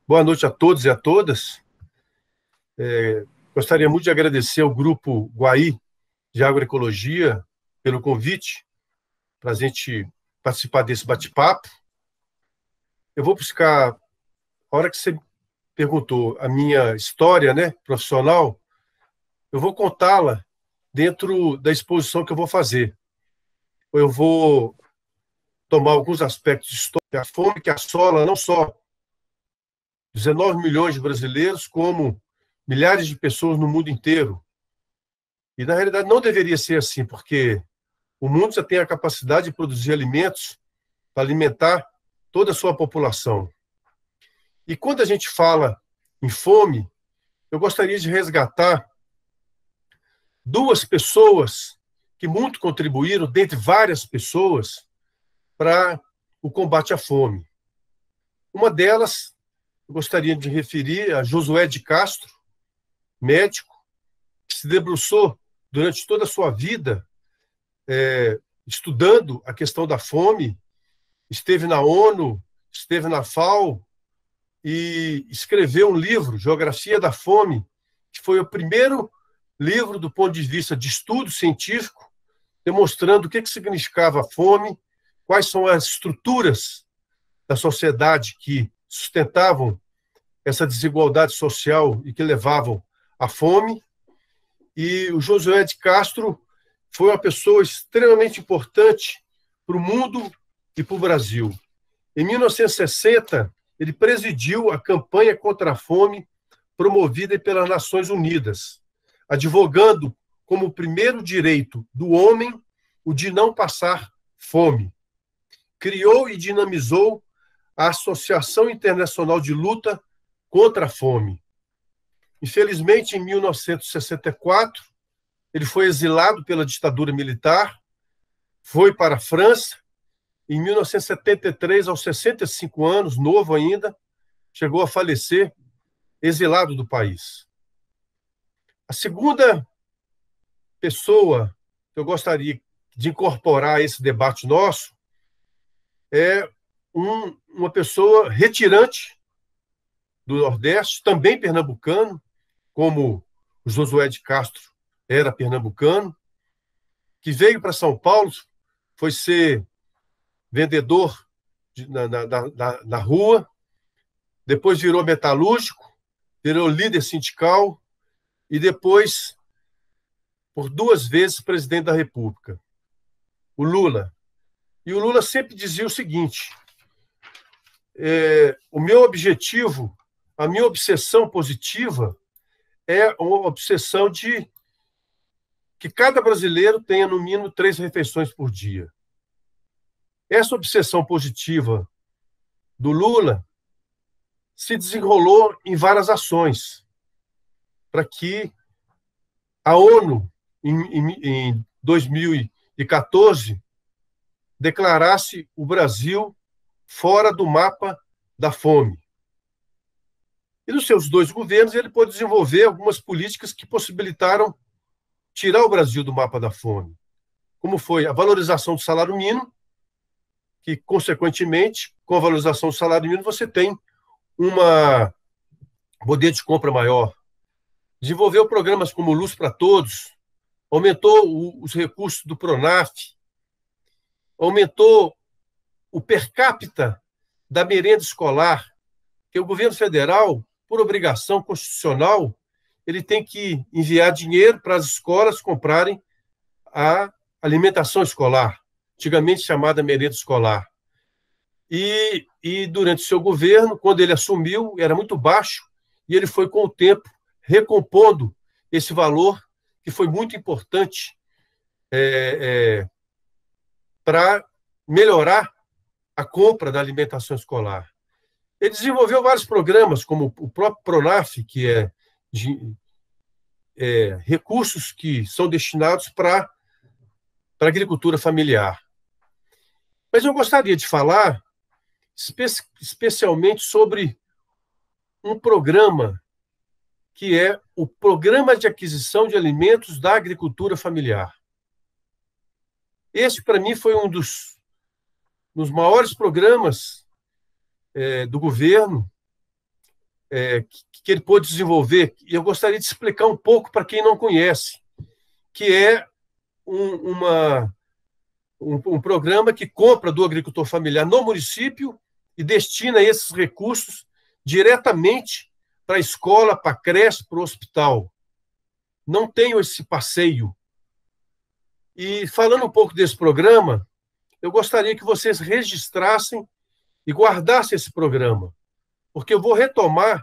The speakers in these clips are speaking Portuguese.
Boa noite a todos e a todas. Gostaria muito de agradecer ao Grupo Guaí de Agroecologia pelo convite para a gente participar desse bate-papo. Eu vou buscar, a hora que você perguntou a minha história, né, profissional, eu vou contá-la dentro da exposição que eu vou fazer. Eu vou tomar alguns aspectos históricos, a fome que assola não só 19 milhões de brasileiros, como milhares de pessoas no mundo inteiro. E, na realidade, não deveria ser assim, porque o mundo já tem a capacidade de produzir alimentos para alimentar toda a sua população. E quando a gente fala em fome, eu gostaria de resgatar duas pessoas que muito contribuíram, dentre várias pessoas, para o combate à fome. Uma delas, eu gostaria de referir a Josué de Castro, médico, que se debruçou durante toda a sua vida estudando a questão da fome, esteve na ONU, esteve na FAO e escreveu um livro, Geografia da Fome, que foi o primeiro livro do ponto de vista de estudo científico, demonstrando o que significava a fome, quais são as estruturas da sociedade que sustentavam essa desigualdade social e que levavam à fome. E o Josué de Castro foi uma pessoa extremamente importante para o mundo e para o Brasil. Em 1960, ele presidiu a campanha contra a fome promovida pelas Nações Unidas, advogando como o primeiro direito do homem o de não passar fome. Criou e dinamizou a Associação Internacional de Luta contra a Fome. Infelizmente, em 1964, ele foi exilado pela ditadura militar, foi para a França. Em 1973, aos 65 anos, novo ainda, chegou a falecer, exilado do país. A segunda pessoa que eu gostaria de incorporar a esse debate nosso é uma pessoa retirante do Nordeste, também pernambucano, como o Josué de Castro era pernambucano, que veio para São Paulo, foi ser vendedor na rua, depois virou metalúrgico, virou líder sindical e depois, por 2 vezes, presidente da República, o Lula. E o Lula sempre dizia o seguinte: o meu objetivo, a minha obsessão positiva é uma obsessão de que cada brasileiro tenha, no mínimo, 3 refeições por dia. Essa obsessão positiva do Lula se desenrolou em várias ações para que a ONU, em 2014, declarasse o Brasil fora do mapa da fome. E nos seus 2 governos, ele pôde desenvolver algumas políticas que possibilitaram tirar o Brasil do mapa da fome, como foi a valorização do salário mínimo, que, consequentemente, com a valorização do salário mínimo, você tem um poder de compra maior. Desenvolveu programas como Luz para Todos, aumentou os recursos do PRONAF, aumentou o per capita da merenda escolar, que o governo federal, por obrigação constitucional, ele tem que enviar dinheiro para as escolas comprarem a alimentação escolar, antigamente chamada merenda escolar. E durante o seu governo, quando ele assumiu, era muito baixo, e ele foi, com o tempo, recompondo esse valor, que foi muito importante para melhorar a compra da alimentação escolar. Ele desenvolveu vários programas, como o próprio PRONAF, que recursos que são destinados para a agricultura familiar. Mas eu gostaria de falar especialmente sobre um programa que é o Programa de Aquisição de Alimentos da Agricultura Familiar. Esse, para mim, foi um dos maiores programas do governo que ele pôde desenvolver. E eu gostaria de explicar um pouco para quem não conhece, que é um programa que compra do agricultor familiar no município e destina esses recursos diretamente para a escola, para a creche, para o hospital. Não tenho esse passeio. E falando um pouco desse programa, eu gostaria que vocês registrassem e guardassem esse programa, porque eu vou retomar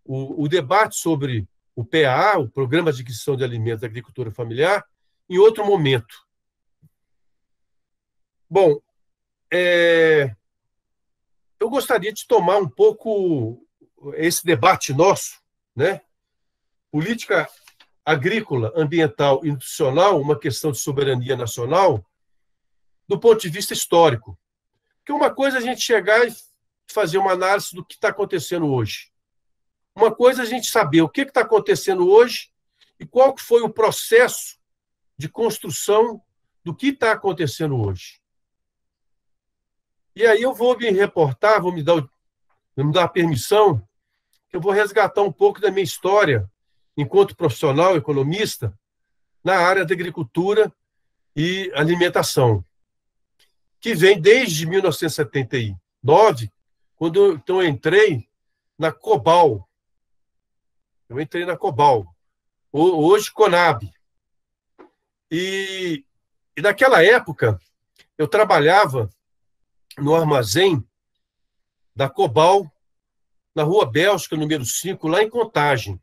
o debate sobre o PAA, o Programa de Aquisição de Alimentos da Agricultura Familiar, em outro momento. Bom, eu gostaria de tomar um pouco esse debate nosso, né? Política agrícola, ambiental e nutricional, uma questão de soberania nacional, do ponto de vista histórico. Porque uma coisa é a gente chegar e fazer uma análise do que está acontecendo hoje. Uma coisa é a gente saber o que está acontecendo hoje e qual que foi o processo de construção do que está acontecendo hoje. E aí eu vou me reportar, vou me dar a permissão, que eu vou resgatar um pouco da minha história enquanto profissional, economista, na área da agricultura e alimentação, que vem desde 1979, quando eu entrei na Cobal. Eu entrei na Cobal, hoje Conab. E naquela época, eu trabalhava no armazém da Cobal, na Rua Bélgica, número 5, lá em Contagem.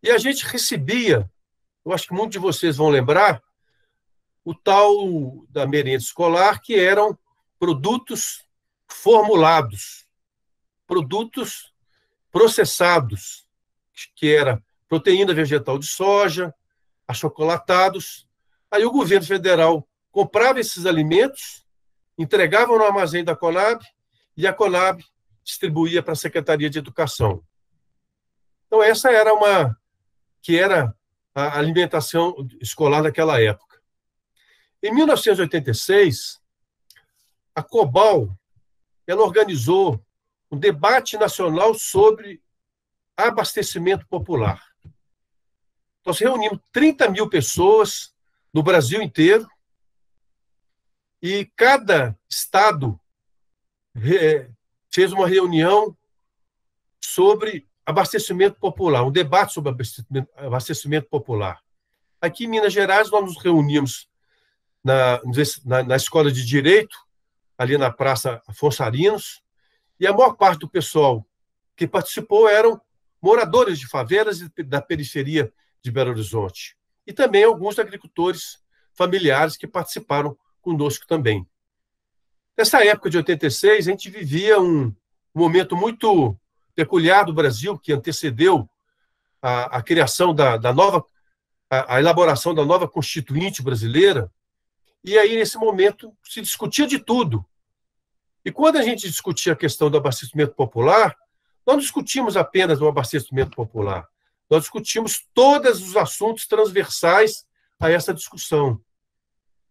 E a gente recebia, eu acho que muitos de vocês vão lembrar, o tal da merenda escolar, que eram produtos formulados, produtos processados, que era proteína vegetal de soja, achocolatados. Aí o governo federal comprava esses alimentos, entregava no armazém da Conab e a Conab distribuía para a Secretaria de Educação. Então, essa era a alimentação escolar daquela época. Em 1986, a Cobal ela organizou um debate nacional sobre abastecimento popular. Nós reunimos 30 mil pessoas no Brasil inteiro e cada estado fez uma reunião sobre abastecimento popular, um debate sobre abastecimento popular. Aqui em Minas Gerais, nós nos reunimos na Escola de Direito, ali na Praça Afonso Arinos, e a maior parte do pessoal que participou eram moradores de favelas e da periferia de Belo Horizonte. E também alguns agricultores familiares que participaram conosco também. Nessa época de 86, a gente vivia um momento muito peculiar do Brasil, que antecedeu a criação a elaboração da nova Constituinte brasileira, e aí, nesse momento, se discutia de tudo. E quando a gente discutia a questão do abastecimento popular, nós não discutimos apenas o abastecimento popular, nós discutimos todos os assuntos transversais a essa discussão.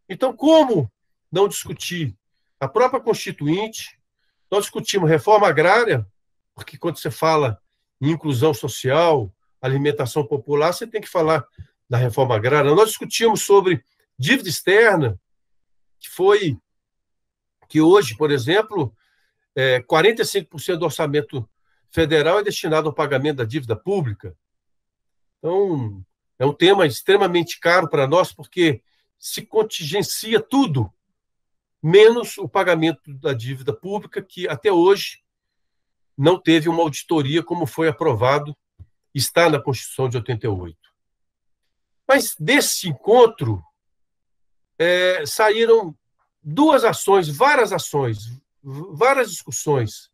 Então, como não discutir a própria Constituinte? Nós discutimos reforma agrária, porque quando você fala em inclusão social, alimentação popular, você tem que falar da reforma agrária. Nós discutimos sobre dívida externa, que hoje, por exemplo, 45% do orçamento federal é destinado ao pagamento da dívida pública. Então, é um tema extremamente caro para nós, porque se contingencia tudo, menos o pagamento da dívida pública, que até hoje não teve uma auditoria como foi aprovado, está na Constituição de 88. Mas desse encontro saíram várias discussões.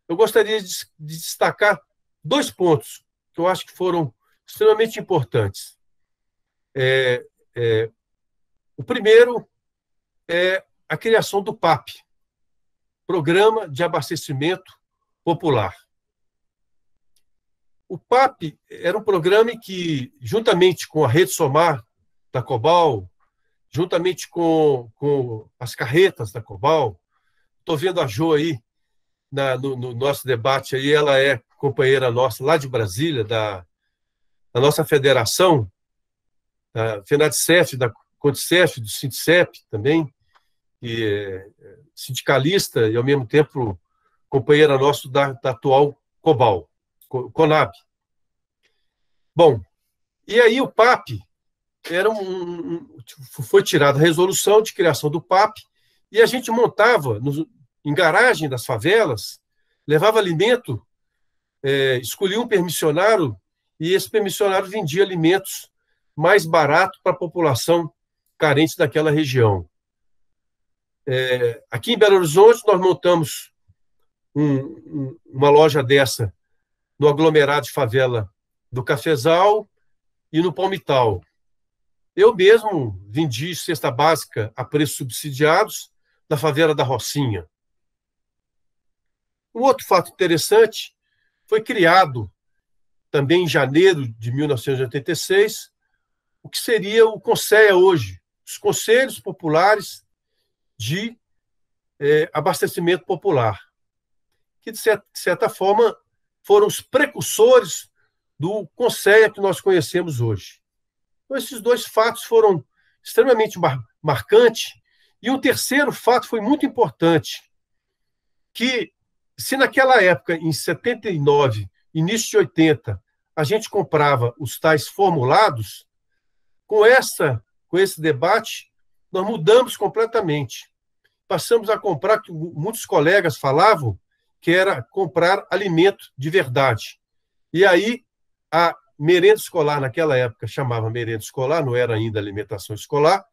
Eu gostaria de destacar 2 pontos que eu acho que foram extremamente importantes. O primeiro é a criação do PAP, Programa de Abastecimento Popular. O PAP era um programa que, juntamente com a Rede Somar da Cobal, juntamente com as carretas da Cobal, estou vendo a Jo aí no nosso debate, aí, ela é companheira nossa lá de Brasília, da nossa federação, da FENADCEF, da CONDICEF, do SINDICEP também, que é sindicalista e, ao mesmo tempo, companheira nossa da atual Cobal, CONAB. Bom, e aí o PAP foi tirada a resolução de criação do PAP e a gente montava em garagem das favelas, levava alimento, escolhia um permissionário e esse permissionário vendia alimentos mais barato para a população carente daquela região. Aqui em Belo Horizonte, nós montamos uma loja dessa no aglomerado de favela do Cafezal e no Palmital. Eu mesmo vendi cesta básica a preços subsidiados na favela da Rocinha. Um outro fato interessante, foi criado também em janeiro de 1986, o que seria o CONSEA hoje, os Conselhos Populares de Abastecimento Popular, que, de certa forma, foram os precursores do CONSEA que nós conhecemos hoje. Então, esses dois fatos foram extremamente marcantes. E um terceiro fato foi muito importante, que se naquela época, em 79, início de 80, a gente comprava os tais formulados, com esse debate, nós mudamos completamente. Passamos a comprar, que muitos colegas falavam, que era comprar alimento de verdade. E aí, a merenda escolar, naquela época, chamava merenda escolar, não era ainda alimentação escolar,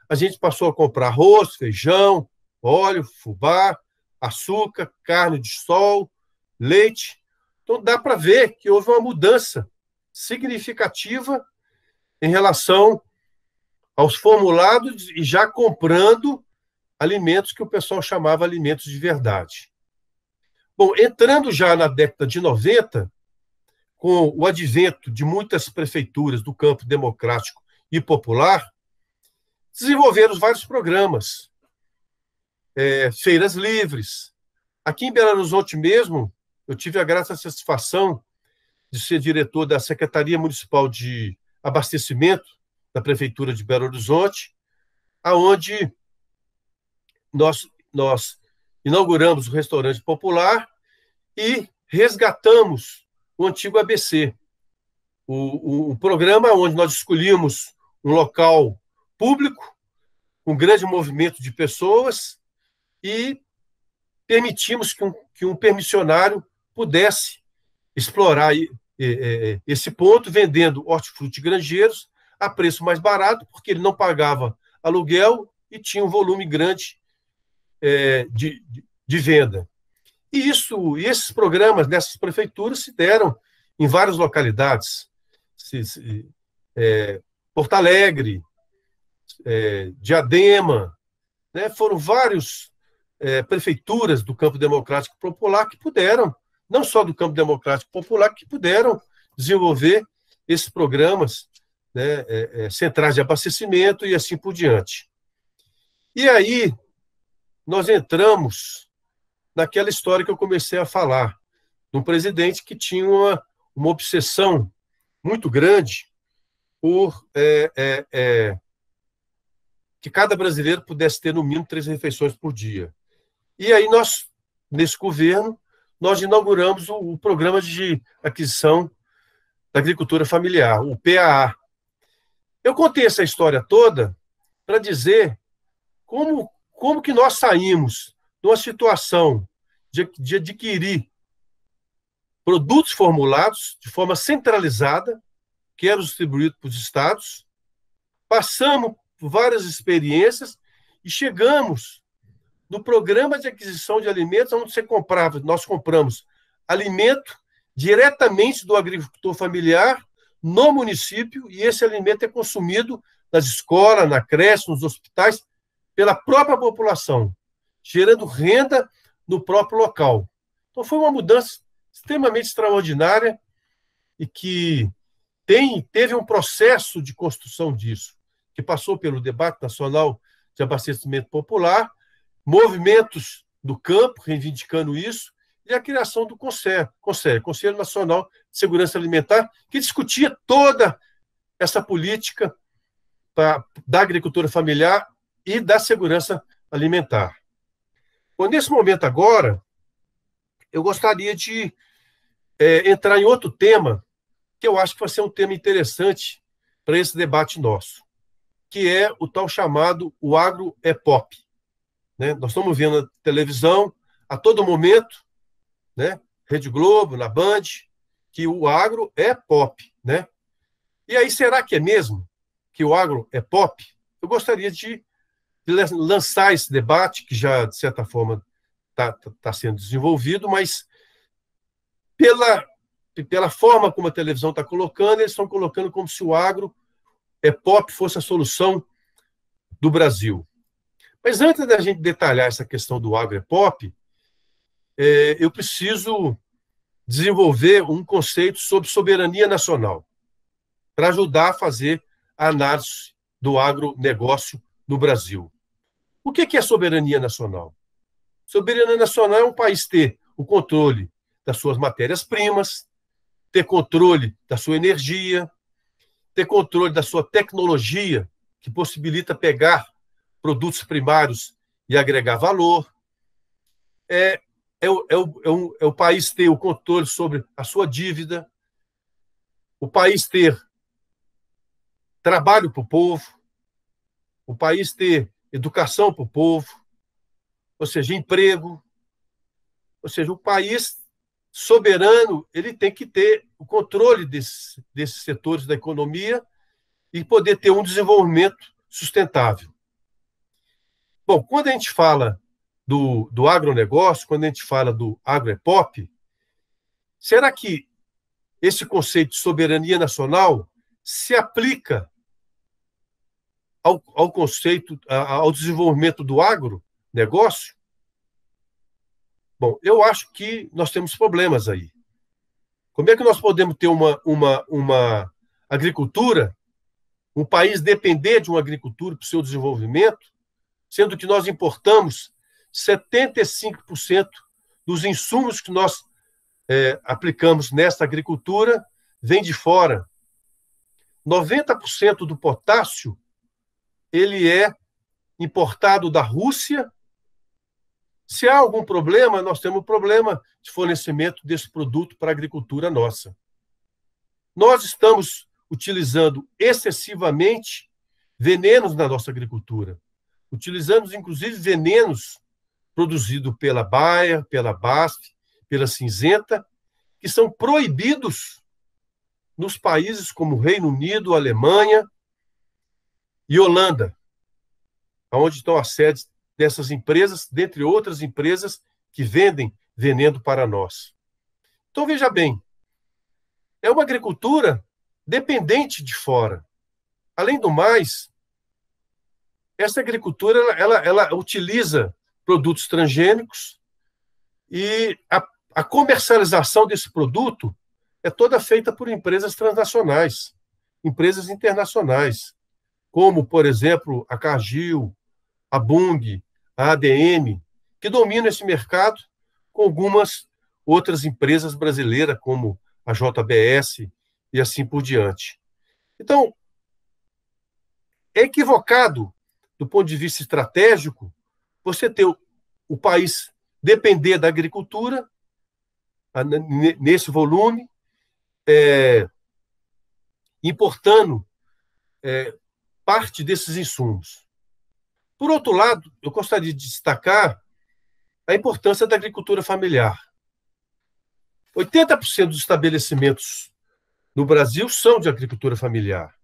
a gente passou a comprar arroz, feijão, óleo, fubá, açúcar, carne de sol, leite. Então, dá para ver que houve uma mudança significativa em relação aos formulados e já comprando alimentos que o pessoal chamava alimentos de verdade. Bom, entrando já na década de 90, com o advento de muitas prefeituras do campo democrático e popular, desenvolveram vários programas, feiras livres. Aqui em Belo Horizonte mesmo, eu tive a grata satisfação de ser diretor da Secretaria Municipal de Abastecimento da Prefeitura de Belo Horizonte, aonde nós inauguramos o restaurante popular e resgatamos o antigo ABC, o programa onde nós escolhíamos um local público, com grande movimento de pessoas, e permitimos que um permissionário pudesse explorar esse ponto, vendendo hortifruti granjeiros a preço mais barato, porque ele não pagava aluguel e tinha um volume grande de venda. E esses programas nessas prefeituras se deram em várias localidades. Porto Alegre, Diadema, né? Foram várias prefeituras do campo democrático popular que puderam, não só do campo democrático popular, que puderam desenvolver esses programas, né, centrais de abastecimento e assim por diante. E aí nós entramos naquela história que eu comecei a falar, de um presidente que tinha uma obsessão muito grande por que cada brasileiro pudesse ter, no mínimo, 3 refeições por dia. E aí nós, nesse governo, nós inauguramos o Programa de Aquisição da Agricultura Familiar, o PAA. Eu contei essa história toda para dizer como que nós saímos de uma situação de adquirir produtos formulados de forma centralizada, que eram distribuídos para os estados, passamos por várias experiências e chegamos no Programa de Aquisição de Alimentos, onde nós compramos alimento diretamente do agricultor familiar, no município e esse alimento é consumido nas escolas, na creche, nos hospitais, pela própria população, gerando renda no próprio local. Então, foi uma mudança extremamente extraordinária e que teve um processo de construção disso, que passou pelo debate nacional de abastecimento popular, movimentos do campo reivindicando isso, e a criação do Conselho Nacional de Segurança Alimentar, que discutia toda essa política da agricultura familiar e da segurança alimentar. Bom, nesse momento agora, eu gostaria de entrar em outro tema, que eu acho que vai ser um tema interessante para esse debate nosso, que é o tal chamado o agro é pop. Né? Nós estamos vendo na televisão a todo momento, né? Rede Globo, na Band, que o agro é pop. Né? E aí, será que é mesmo que o agro é pop? Eu gostaria de lançar esse debate, que já, de certa forma, está sendo desenvolvido, mas pela forma como a televisão está colocando, eles estão colocando como se o agro é pop fosse a solução do Brasil. Mas antes da gente detalhar essa questão do agro é pop, eu preciso desenvolver um conceito sobre soberania nacional, para ajudar a fazer a análise do agronegócio no Brasil. O que é soberania nacional? Soberania nacional é um país ter o controle das suas matérias-primas, ter controle da sua energia, ter controle da sua tecnologia, que possibilita pegar produtos primários e agregar valor. É o país ter o controle sobre a sua dívida, o país ter trabalho para o povo, o país ter educação para o povo, ou seja, emprego. Ou seja, o país soberano ele tem que ter o controle desses setores da economia e poder ter um desenvolvimento sustentável. Bom, quando a gente fala do agronegócio, quando a gente fala do agro-pop, será que esse conceito de soberania nacional se aplica ao conceito, ao desenvolvimento do agronegócio? Bom, eu acho que nós temos problemas aí. Como é que nós podemos ter uma agricultura, um país depender de uma agricultura para o seu desenvolvimento, sendo que nós importamos 75% dos insumos que nós aplicamos nesta agricultura vem de fora. 90% do potássio ele é importado da Rússia. Se há algum problema, nós temos um problema de fornecimento desse produto para a agricultura nossa. Nós estamos utilizando excessivamente venenos na nossa agricultura. Utilizamos, inclusive, venenos produzidos pela Bayer, pela BASF, pela Cinzenta, que são proibidos nos países como Reino Unido, Alemanha e Holanda, onde estão as sedes dessas empresas, dentre outras empresas que vendem veneno para nós. Então, veja bem, é uma agricultura dependente de fora. Além do mais, essa agricultura ela utiliza produtos transgênicos e a comercialização desse produto é toda feita por empresas transnacionais, empresas internacionais, como, por exemplo, a Cargill, a Bunge, a ADM, que dominam esse mercado, com algumas outras empresas brasileiras, como a JBS e assim por diante. Então, é equivocado, do ponto de vista estratégico, você ter o país depender da agricultura, nesse volume, importando parte desses insumos. Por outro lado, eu gostaria de destacar a importância da agricultura familiar. 80% dos estabelecimentos no Brasil são de agricultura familiar,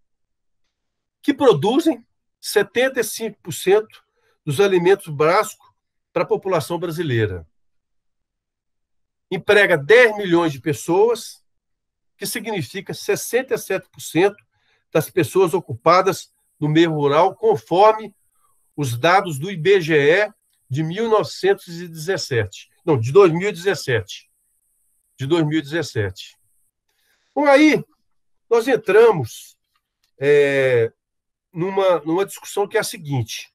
que produzem 75% dos alimentos básicos para a população brasileira. Emprega 10 milhões de pessoas, que significa 67% das pessoas ocupadas no meio rural, conforme os dados do IBGE de 1917. Não, de 2017. De 2017. Bom, aí nós entramos numa discussão que é a seguinte.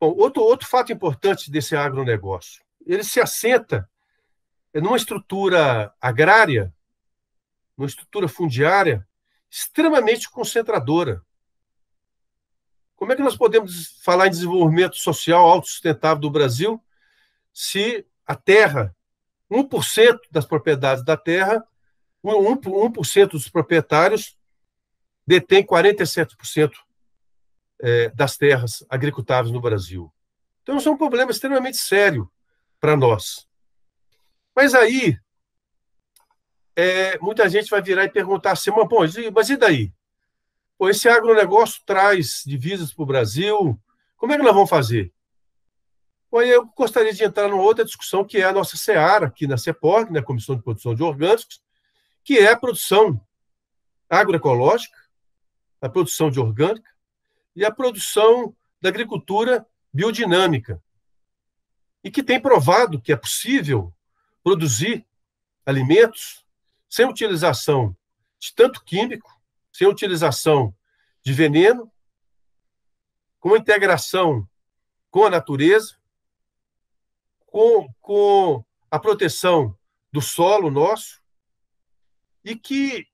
Bom, outro fato importante desse agronegócio, ele se assenta numa estrutura agrária, numa estrutura fundiária extremamente concentradora. Como é que nós podemos falar em desenvolvimento social autossustentável do Brasil se a terra, 1% das propriedades da terra, 1% dos proprietários detém 47% das terras agricultáveis no Brasil? Então, isso é um problema extremamente sério para nós. Mas aí, muita gente vai virar e perguntar assim, mas e daí? Pô, esse agronegócio traz divisas para o Brasil, como é que nós vamos fazer? Bom, eu gostaria de entrar numa outra discussão, que é a nossa seara, aqui na CEPORG, na Comissão de Produção de Orgânicos, que é a produção agroecológica, a produção de orgânica e a produção da agricultura biodinâmica, e que tem provado que é possível produzir alimentos sem utilização de tanto químico, sem utilização de veneno, com integração com a natureza, com a proteção do solo nosso, e que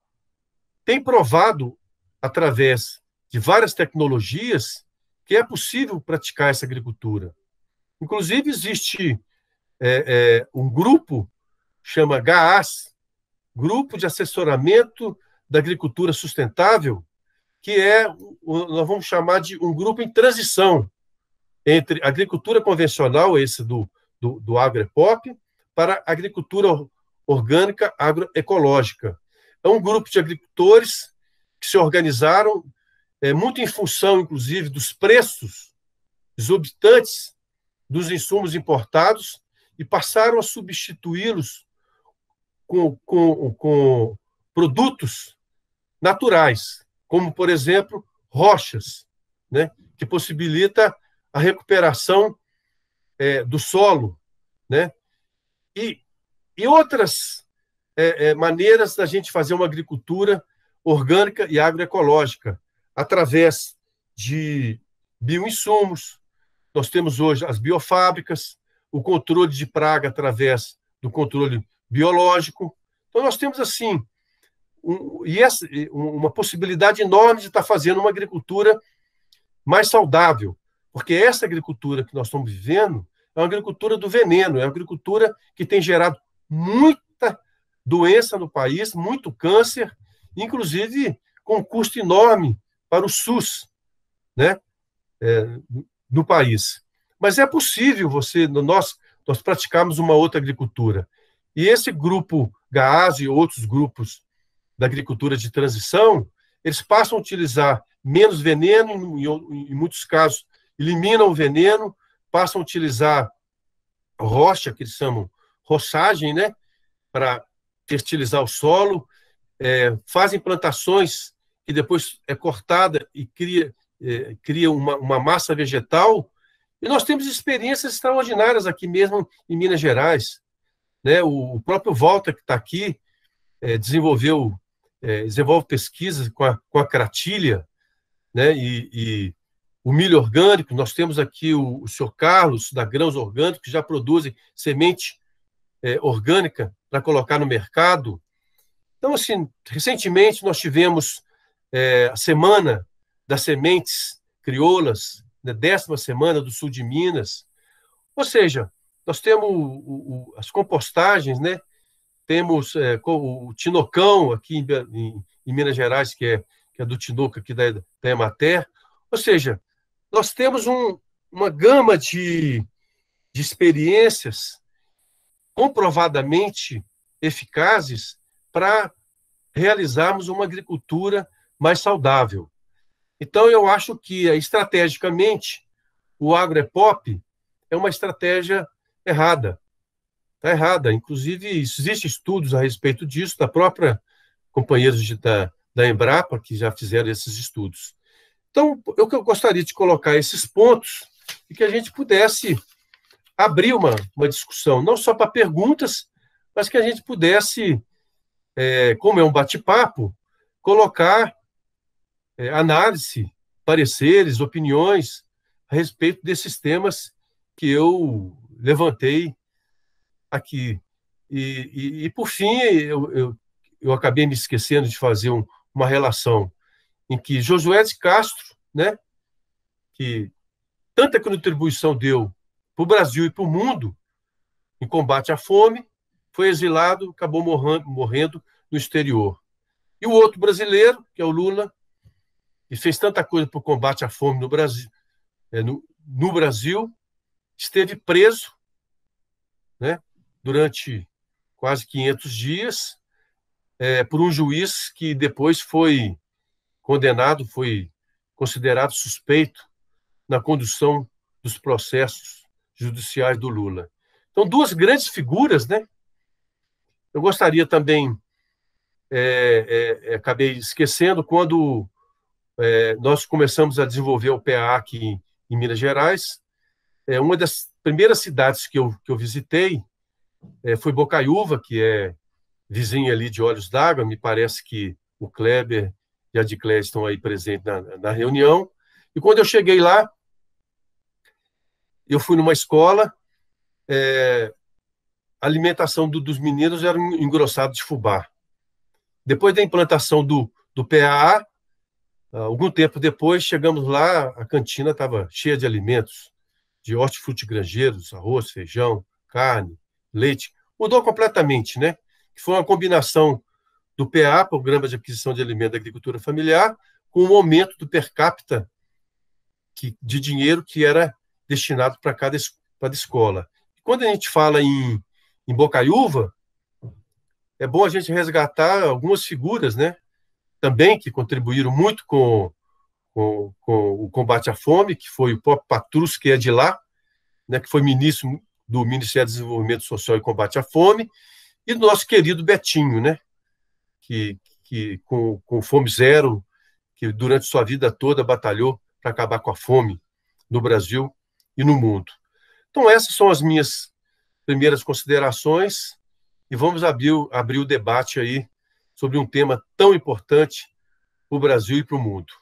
tem provado, através de várias tecnologias, que é possível praticar essa agricultura. Inclusive, existe um grupo, chama GAAS, Grupo de Assessoramento da Agricultura Sustentável, que nós vamos chamar de um grupo em transição entre agricultura convencional, esse do AgroEPOP, para agricultura orgânica agroecológica. É um grupo de agricultores que se organizaram muito em função, inclusive, dos preços exorbitantes dos insumos importados e passaram a substituí-los com produtos naturais, como, por exemplo, rochas, né, que possibilita a recuperação do solo, né, e outras maneiras da gente fazer uma agricultura orgânica e agroecológica, através de bioinsumos. Nós temos hoje as biofábricas, o controle de praga através do controle biológico. Então, nós temos, assim, uma possibilidade enorme de estar fazendo uma agricultura mais saudável, porque essa agricultura que nós estamos vivendo é uma agricultura do veneno, é uma agricultura que tem gerado muita doença no país, muito câncer, inclusive com um custo enorme para o SUS, né, no país. Mas é possível nós praticarmos uma outra agricultura. E esse grupo GAAS e outros grupos da agricultura de transição, eles passam a utilizar menos veneno, em muitos casos eliminam o veneno, passam a utilizar rocha, que eles chamam roçagem, né, para fertilizar o solo, fazem plantações que depois é cortada e cria uma massa vegetal. E nós temos experiências extraordinárias aqui mesmo em Minas Gerais, né? O próprio Volta, que está aqui, desenvolve pesquisas com a cratilha, né? E o milho orgânico. Nós temos aqui o senhor Carlos, da Grãos Orgânicos, que já produzem semente orgânica para colocar no mercado. Então, assim, recentemente nós tivemos a Semana das Sementes Crioulas, na 10ª semana do sul de Minas. Ou seja, nós temos as compostagens, né? Temos o Tinocão aqui em Minas Gerais, que é do Tinoco, aqui da Emater. Ou seja, nós temos uma gama de experiências comprovadamente eficazes para realizarmos uma agricultura mais saudável. Então, eu acho que, estrategicamente, o AgroEPOP é uma estratégia errada. Está errada. Inclusive, existem estudos a respeito disso, da própria companheiros da Embrapa, que já fizeram esses estudos. Então, eu gostaria de colocar esses pontos e que a gente pudesse abrir uma discussão, não só para perguntas, mas que a gente pudesse, como é um bate-papo, colocar análise, pareceres, opiniões a respeito desses temas que eu levantei aqui. E por fim, eu acabei me esquecendo de fazer uma relação em que Josué de Castro, né, que tanta contribuição deu para o Brasil e para o mundo em combate à fome, foi exilado, acabou morrendo no exterior. E o outro brasileiro, que é o Lula, que fez tanta coisa para o combate à fome no Brasil, no Brasil, esteve preso, né, durante quase 500 dias, por um juiz que depois foi condenado, foi considerado suspeito na condução dos processos judiciais do Lula. Então, duas grandes figuras, né? Eu gostaria também, acabei esquecendo, quando nós começamos a desenvolver o PA aqui em Minas Gerais, uma das primeiras cidades que eu visitei foi Bocaiúva, que é vizinha ali de Olhos d'Água. Me parece que o Kleber e a Adicléia estão aí presentes na reunião. E quando eu cheguei lá, eu fui numa escola, a alimentação dos meninos era um engrossado de fubá. Depois da implantação do PAA, algum tempo depois, chegamos lá, a cantina estava cheia de alimentos, de hortifruti granjeiros, arroz, feijão, carne, leite. Mudou completamente, né? Foi uma combinação do PA, Programa de Aquisição de Alimentos da Agricultura Familiar, com um aumento do per capita de dinheiro que era destinado para cada escola. Quando a gente fala em Bocaiúva, é bom a gente resgatar algumas figuras, né, também que contribuíram muito com o combate à fome, que foi o próprio Patrus, que é de lá, né, que foi ministro do Ministério do Desenvolvimento Social e Combate à Fome, e do nosso querido Betinho, né, que com Fome Zero, que durante sua vida toda batalhou para acabar com a fome no Brasil e no mundo. Então, essas são as minhas primeiras considerações e vamos abrir o debate aí sobre um tema tão importante para o Brasil e para o mundo.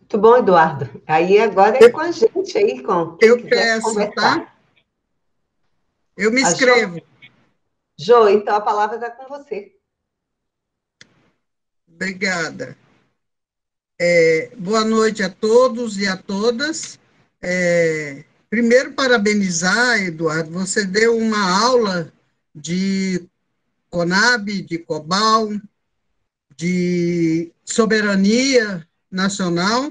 Muito bom, Eduardo. Aí agora é com a gente aí, com quem eu peço, tá? Eu me inscrevo. Jo, então a palavra está com você. Obrigada. Boa noite a todos e a todas. Primeiro, parabenizar, Eduardo, você deu uma aula de CONAB, de COBAL, de soberania nacional,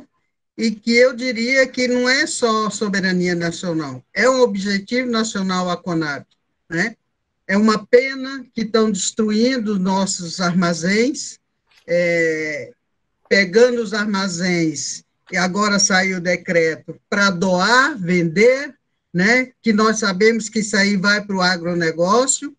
e que eu diria que não é só soberania nacional, é um objetivo nacional a CONAB, né? É uma pena que estão destruindo nossos armazéns, pegando os armazéns, e agora saiu o decreto para doar, vender, né? Que nós sabemos que isso aí vai para o agronegócio,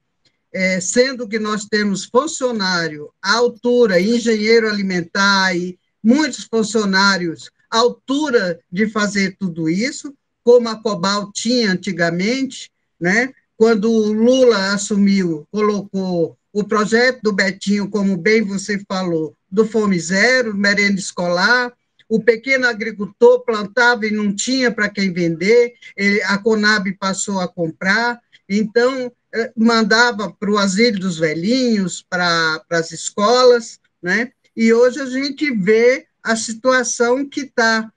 sendo que nós temos funcionário à altura, engenheiro alimentar e muitos funcionários à altura de fazer tudo isso, como a Cobal tinha antigamente, né? Quando o Lula assumiu, colocou o projeto do Betinho, como bem você falou, do Fome Zero, merenda escolar, o pequeno agricultor plantava e não tinha para quem vender, a Conab passou a comprar, então mandava para o asilo dos velhinhos, para as escolas, né? E hoje a gente vê a situação que está.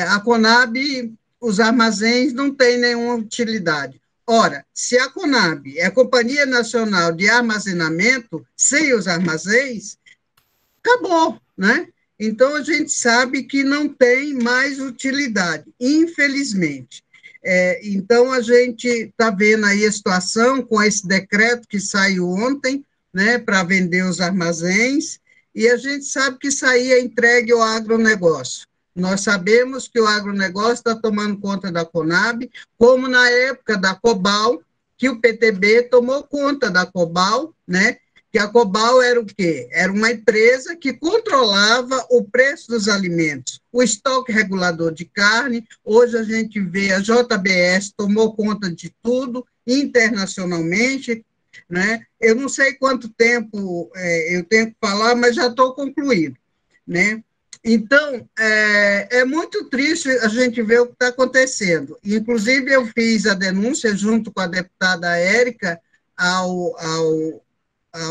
A Conab, os armazéns não têm nenhuma utilidade. Ora, se a Conab é a Companhia Nacional de Armazenamento, sem os armazéns, acabou, né? Então, a gente sabe que não tem mais utilidade, infelizmente. Então, a gente está vendo aí a situação com esse decreto que saiu ontem, né, para vender os armazéns, e a gente sabe que isso aí é entregue ao agronegócio, Nós sabemos que o agronegócio está tomando conta da Conab, como na época da Cobal, que o PTB tomou conta da Cobal, né? Que a Cobal era o quê? Era uma empresa que controlava o preço dos alimentos, o estoque regulador de carne. Hoje a gente vê a JBS tomou conta de tudo internacionalmente, né? Eu não sei quanto tempo eu tenho que falar, mas já estou concluindo, né? Então, é muito triste a gente ver o que está acontecendo. Inclusive, eu fiz a denúncia, junto com a deputada Érica, ao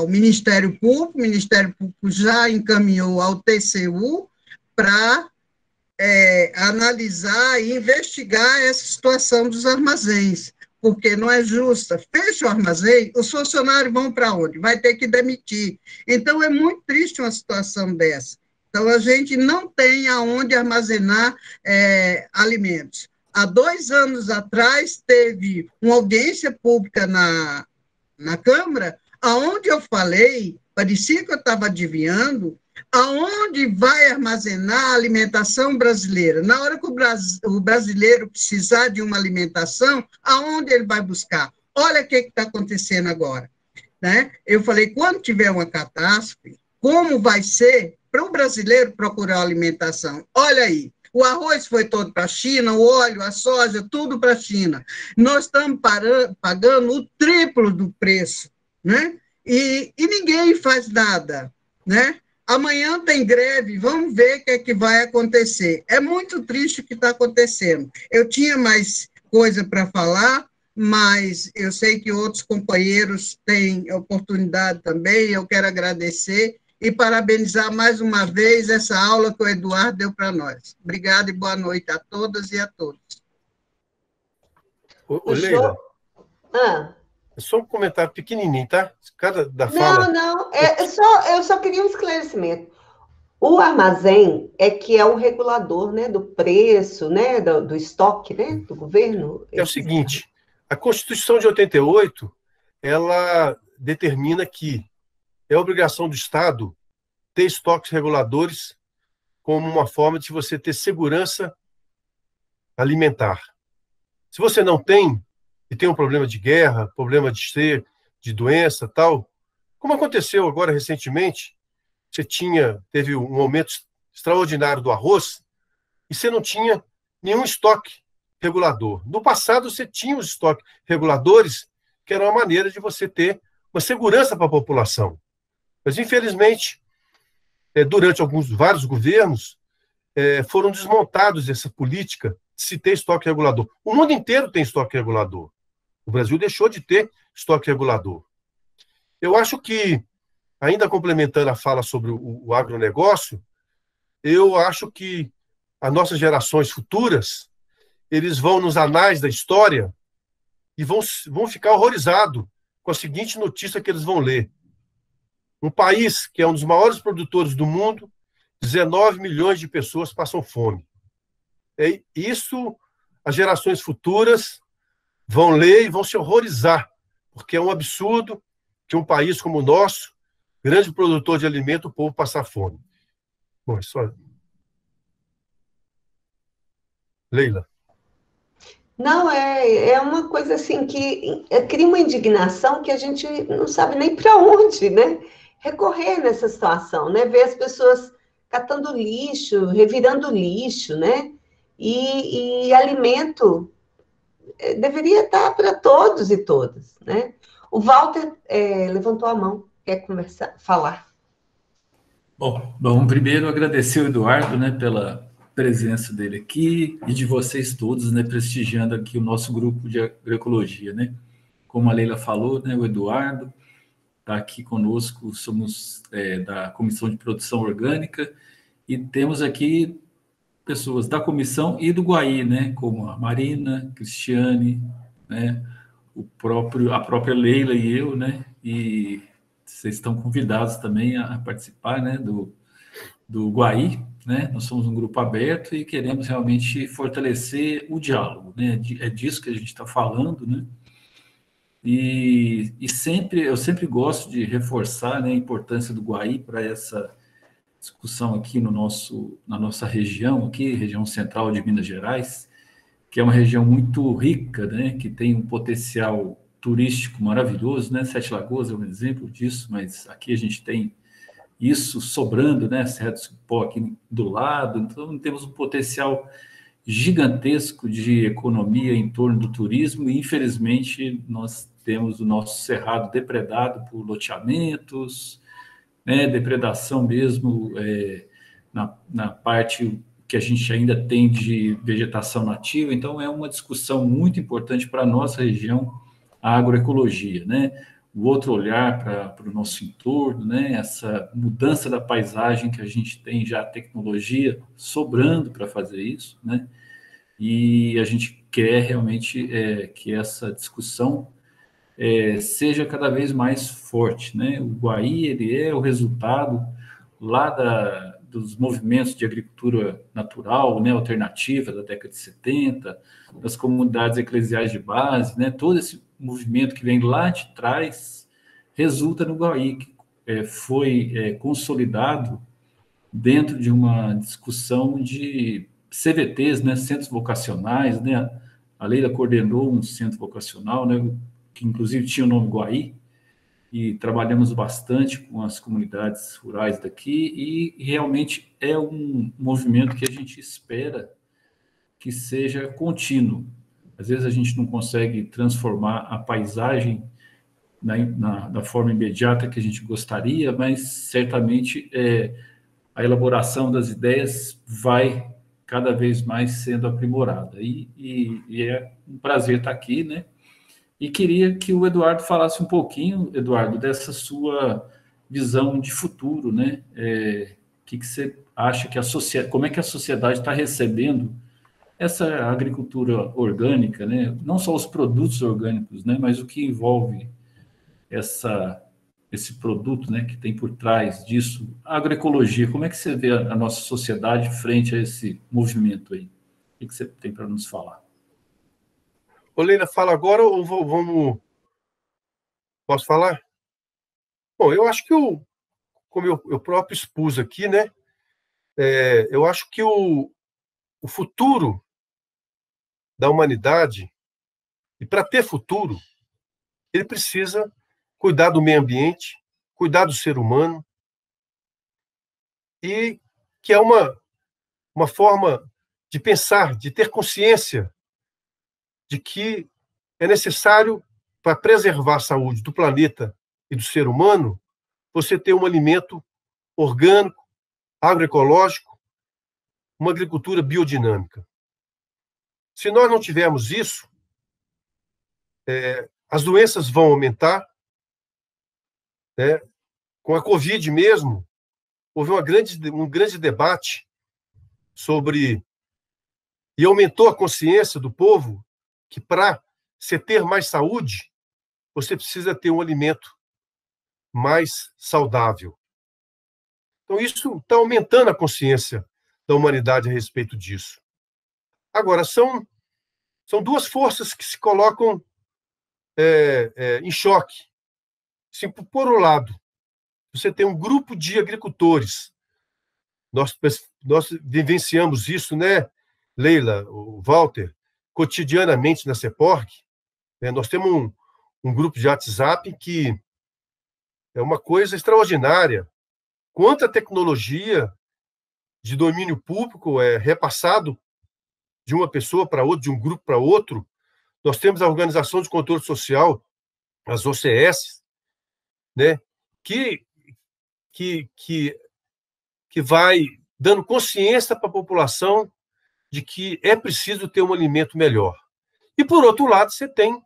Ministério Público. O Ministério Público já encaminhou ao TCU para analisar e investigar essa situação dos armazéns, porque não é justa. Fecha o armazém, os funcionários vão para onde? Vai ter que demitir. Então, é muito triste uma situação dessa. Então, a gente não tem aonde armazenar alimentos. Há 2 anos atrás, teve uma audiência pública na Câmara, aonde eu falei, parecia que eu estava adivinhando, aonde vai armazenar a alimentação brasileira? Na hora que o brasileiro precisar de uma alimentação, aonde ele vai buscar? Olha o que está acontecendo agora, né? Eu falei, quando tiver uma catástrofe, como vai ser para o brasileiro procurar alimentação? Olha aí, o arroz foi todo para a China, o óleo, a soja, tudo para a China. Nós estamos pagando o triplo do preço, né? E ninguém faz nada, né? Amanhã tem greve, vamos ver o que é que vai acontecer. É muito triste o que está acontecendo. Eu tinha mais coisa para falar, mas eu sei que outros companheiros têm oportunidade também. Eu quero agradecer e parabenizar mais uma vez essa aula que o Eduardo deu para nós. Obrigada e boa noite a todas e a todos. Ô Leila, é só um comentário pequenininho, tá? Cada da fala... Não, eu só queria um esclarecimento. O armazém é o regulador, né, do preço, né, do estoque, né, do governo. É o seguinte, a Constituição de 88, ela determina que é obrigação do Estado ter estoques reguladores como uma forma de você ter segurança alimentar. Se você não tem, e tem um problema de guerra, problema de doença, tal, como aconteceu agora recentemente, teve um aumento extraordinário do arroz e você não tinha nenhum estoque regulador. No passado, você tinha os estoques reguladores, que era uma maneira de você ter uma segurança para a população. Mas, infelizmente, durante vários governos, foram desmontados essa política de se ter estoque regulador. O mundo inteiro tem estoque regulador. O Brasil deixou de ter estoque regulador. Eu acho que, ainda complementando a fala sobre o agronegócio, eu acho que as nossas gerações futuras, eles vão nos anais da história e vão ficar horrorizados com a seguinte notícia que eles vão ler. Um país que é um dos maiores produtores do mundo, 19 milhões de pessoas passam fome. Isso, as gerações futuras vão ler e vão se horrorizar, porque é um absurdo que um país como o nosso, grande produtor de alimento, o povo passar fome. Bom, é só... Leila. Não, é uma coisa assim que cria uma indignação que a gente não sabe nem para onde, né? Recorrer nessa situação, né? Ver as pessoas catando lixo, revirando lixo, né? E alimento deveria estar para todos e todas, né? O Walter levantou a mão, quer falar. Bom, primeiro agradecer o Eduardo, né, pela presença dele aqui e de vocês todos, né, prestigiando aqui o nosso grupo de agroecologia, né? Como a Leila falou, né, o Eduardo está aqui conosco, somos da Comissão de Produção Orgânica e temos aqui pessoas da comissão e do Guaí, né, como a Marina, Cristiane, né, a própria Leila e eu, né, e vocês estão convidados também a participar, né, do Guaí, né, nós somos um grupo aberto e queremos realmente fortalecer o diálogo, né, é disso que a gente está falando, né, e eu sempre gosto de reforçar, né, a importância do Guaí para discussão aqui na nossa região, aqui, região central de Minas Gerais, que é uma região muito rica, né, que tem um potencial turístico maravilhoso, né? Sete Lagoas é um exemplo disso, mas aqui a gente tem isso sobrando, né? Serra do Cipó aqui do lado, então temos um potencial gigantesco de economia em torno do turismo e, infelizmente, nós temos o nosso cerrado depredado por loteamentos, né? Depredação mesmo na parte que a gente ainda tem de vegetação nativa, então é uma discussão muito importante para a nossa região, a agroecologia, né? O outro olhar para o nosso entorno, né? Essa mudança da paisagem que a gente tem já a tecnologia sobrando para fazer isso, né? E a gente quer realmente que essa discussão seja cada vez mais forte, né? O Guaí, ele é o resultado lá dos movimentos de agricultura natural, né, alternativa da década de 70, das comunidades eclesiais de base, né, todo esse movimento que vem lá de trás resulta no Guaí, que foi consolidado dentro de uma discussão de CVTs, né, centros vocacionais, né, a Leila coordenou um centro vocacional, né, que inclusive tinha o nome Guaí, e trabalhamos bastante com as comunidades rurais daqui, e realmente é um movimento que a gente espera que seja contínuo. Às vezes a gente não consegue transformar a paisagem da forma imediata que a gente gostaria, mas certamente a elaboração das ideias vai cada vez mais sendo aprimorada. E é um prazer estar aqui, né? E queria que o Eduardo falasse um pouquinho, Eduardo, dessa sua visão de futuro, né? Que você acha que como é que a sociedade está recebendo essa agricultura orgânica, né? Não só os produtos orgânicos, né? Mas o que envolve esse produto, né? Que tem por trás disso, a agroecologia. Como é que você vê a nossa sociedade frente a esse movimento aí? O que você tem para nos falar? Ô, Leila, fala agora ou vamos... Posso falar? Bom, eu acho que como eu próprio expus aqui, né? Eu acho que o futuro da humanidade, e para ter futuro, ele precisa cuidar do meio ambiente, cuidar do ser humano, e que é uma forma de pensar, de ter consciência de que é necessário, para preservar a saúde do planeta e do ser humano, você ter um alimento orgânico, agroecológico, uma agricultura biodinâmica. Se nós não tivermos isso, as doenças vão aumentar, né? Com a Covid mesmo, houve um grande debate sobre... E aumentou a consciência do povo que, para você ter mais saúde, você precisa ter um alimento mais saudável. Então, isso está aumentando a consciência da humanidade a respeito disso. Agora, são duas forças que se colocam em choque. Assim, por um lado, você tem um grupo de agricultores. Nós vivenciamos isso, né, Leila, o Walter, cotidianamente na CEPORG. Nós temos um grupo de WhatsApp que é uma coisa extraordinária. Quanta tecnologia de domínio público é repassado de uma pessoa para outra, de um grupo para outro. Nós temos a Organização de Controle Social, as OCS, né, que vai dando consciência para a população de que é preciso ter um alimento melhor. E, por outro lado, você tem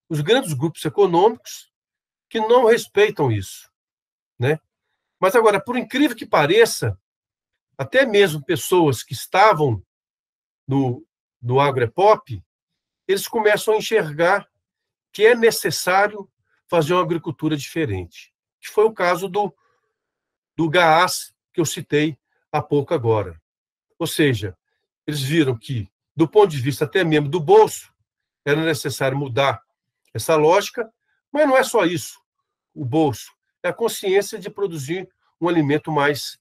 os grandes grupos econômicos que não respeitam isso, né? Mas, agora, por incrível que pareça, até mesmo pessoas que estavam no Agroepop, eles começam a enxergar que é necessário fazer uma agricultura diferente, que foi o caso do GAAS, que eu citei há pouco agora. Ou seja, eles viram que, do ponto de vista até mesmo do bolso, era necessário mudar essa lógica, mas não é só isso, o bolso, é a consciência de produzir um alimento mais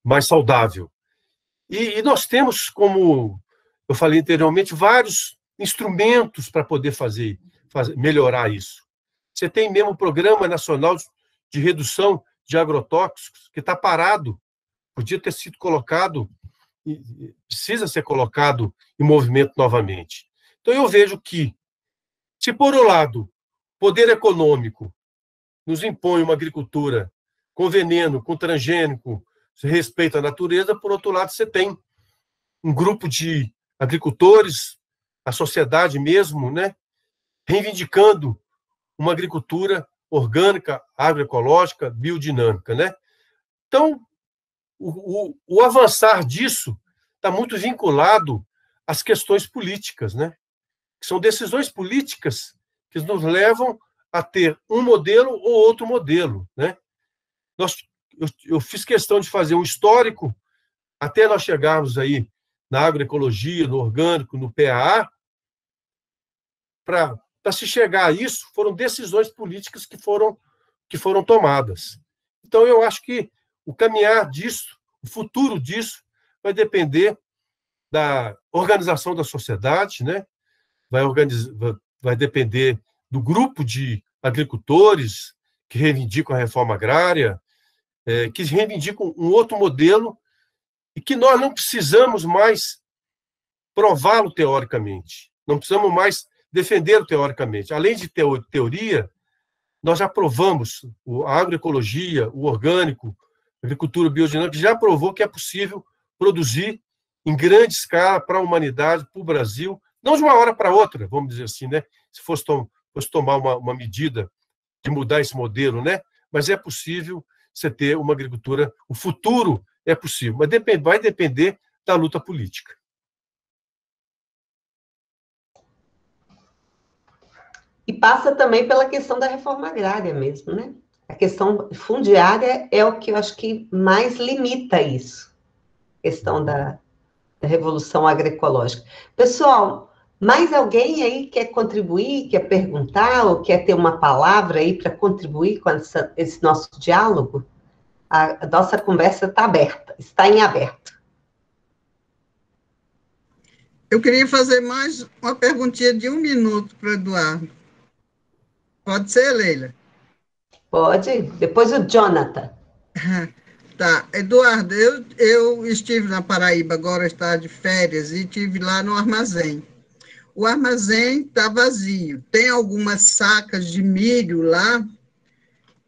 mais saudável. E nós temos, como eu falei anteriormente, vários instrumentos para poder melhorar isso. Você tem mesmo o Programa Nacional de Redução de Agrotóxicos, que está parado, podia ter sido colocado, precisa ser colocado em movimento novamente. Então, eu vejo que, se por um lado, o poder econômico nos impõe uma agricultura com veneno, com transgênico, respeito à natureza, por outro lado, você tem um grupo de agricultores, a sociedade mesmo, né, reivindicando uma agricultura orgânica, agroecológica, biodinâmica, né? Então, o avançar disso está muito vinculado às questões políticas, né? Que são decisões políticas que nos levam a ter um modelo ou outro modelo, né? Eu fiz questão de fazer um histórico até nós chegarmos aí na agroecologia, no orgânico, no PAA. Para se chegar a isso, foram decisões políticas que foram tomadas. Então, eu acho que o caminhar disso, o futuro disso, vai depender da organização da sociedade, né? Vai depender do grupo de agricultores que reivindicam a reforma agrária, que reivindicam um outro modelo e que nós não precisamos mais prová-lo teoricamente, não precisamos mais defendê-lo teoricamente. Além de teoria, nós já provamos a agroecologia, o orgânico, a agricultura biodinâmica, já provou que é possível produzir em grande escala para a humanidade, para o Brasil, não de uma hora para outra, vamos dizer assim, né? Se fosse tomar uma medida de mudar esse modelo, né? Mas é possível você ter uma agricultura, o futuro é possível, mas vai depender da luta política. E passa também pela questão da reforma agrária mesmo, né? A questão fundiária é o que eu acho que mais limita isso, a questão da revolução agroecológica. Pessoal, mais alguém aí quer contribuir, quer perguntar, ou quer ter uma palavra aí para contribuir com esse nosso diálogo? A nossa conversa está aberta, está em aberto. Eu queria fazer mais uma perguntinha de 1 minuto para o Eduardo. Pode ser, Leila? Pode. Depois o Jonathan. Tá. Eduardo, eu estive na Paraíba, agora está de férias, e estive lá no armazém. O armazém está vazio. Tem algumas sacas de milho lá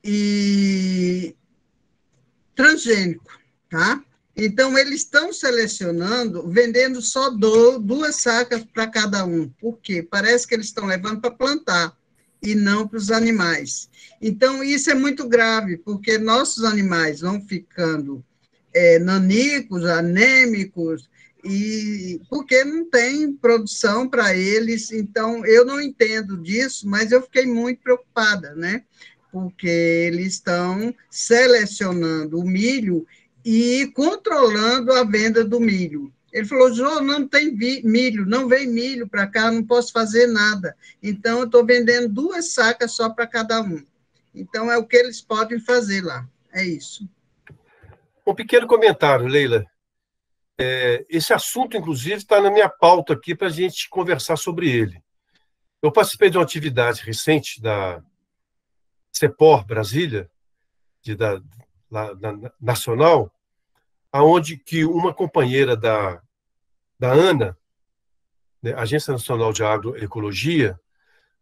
e transgênico, tá? Então, eles estão selecionando, vendendo só 2 sacas para cada um. Por quê? Parece que eles estão levando para plantar e não para os animais. Então, isso é muito grave, porque nossos animais vão ficando nanicos, anêmicos, e porque não tem produção para eles. Então, eu não entendo disso, mas eu fiquei muito preocupada, né? Porque eles estão selecionando o milho e controlando a venda do milho. Ele falou, Jô, não tem milho, não vem milho para cá, não posso fazer nada. Então, eu estou vendendo 2 sacas só para cada um. Então, é o que eles podem fazer lá. É isso. Um pequeno comentário, Leila. Esse assunto, inclusive, está na minha pauta aqui para a gente conversar sobre ele. Eu participei de uma atividade recente da CEPOR Brasília, da nacional, aonde que uma companheira da ANA, né, Agência Nacional de Agroecologia,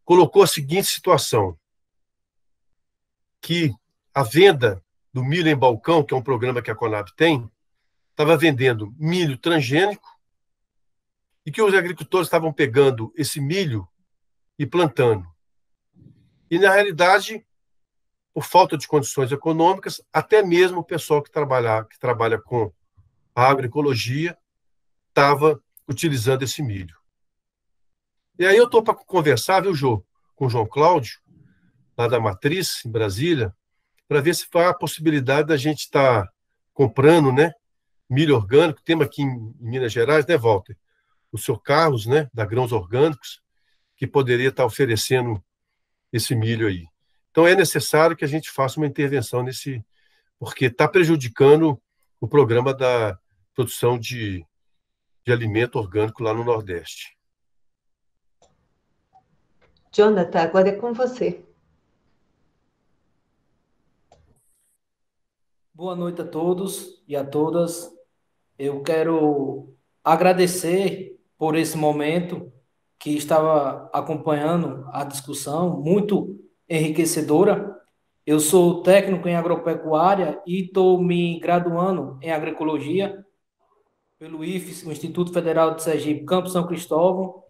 colocou a seguinte situação, que a venda do milho em balcão, que é um programa que a Conab tem, estava vendendo milho transgênico e que os agricultores estavam pegando esse milho e plantando. E, na realidade, por falta de condições econômicas, até mesmo o pessoal que trabalha com a agroecologia estava utilizando esse milho. E aí eu estou para conversar, viu, Jô, com o João Cláudio, lá da Matriz, em Brasília, para ver se há a possibilidade da gente estar comprando, né, milho orgânico. Temos aqui em Minas Gerais, né, Walter? O senhor Carlos, né, da Grãos Orgânicos, que poderia estar oferecendo esse milho aí. Então, é necessário que a gente faça uma intervenção porque está prejudicando o programa da produção de alimento orgânico lá no Nordeste. Jonathan, agora é com você. Boa noite a todos e a todas. Eu quero agradecer por esse momento que estava acompanhando a discussão, muito enriquecedora. Eu sou técnico em agropecuária e estou me graduando em agroecologia pelo IFES, o Instituto Federal de Sergipe, Campo São Cristóvão.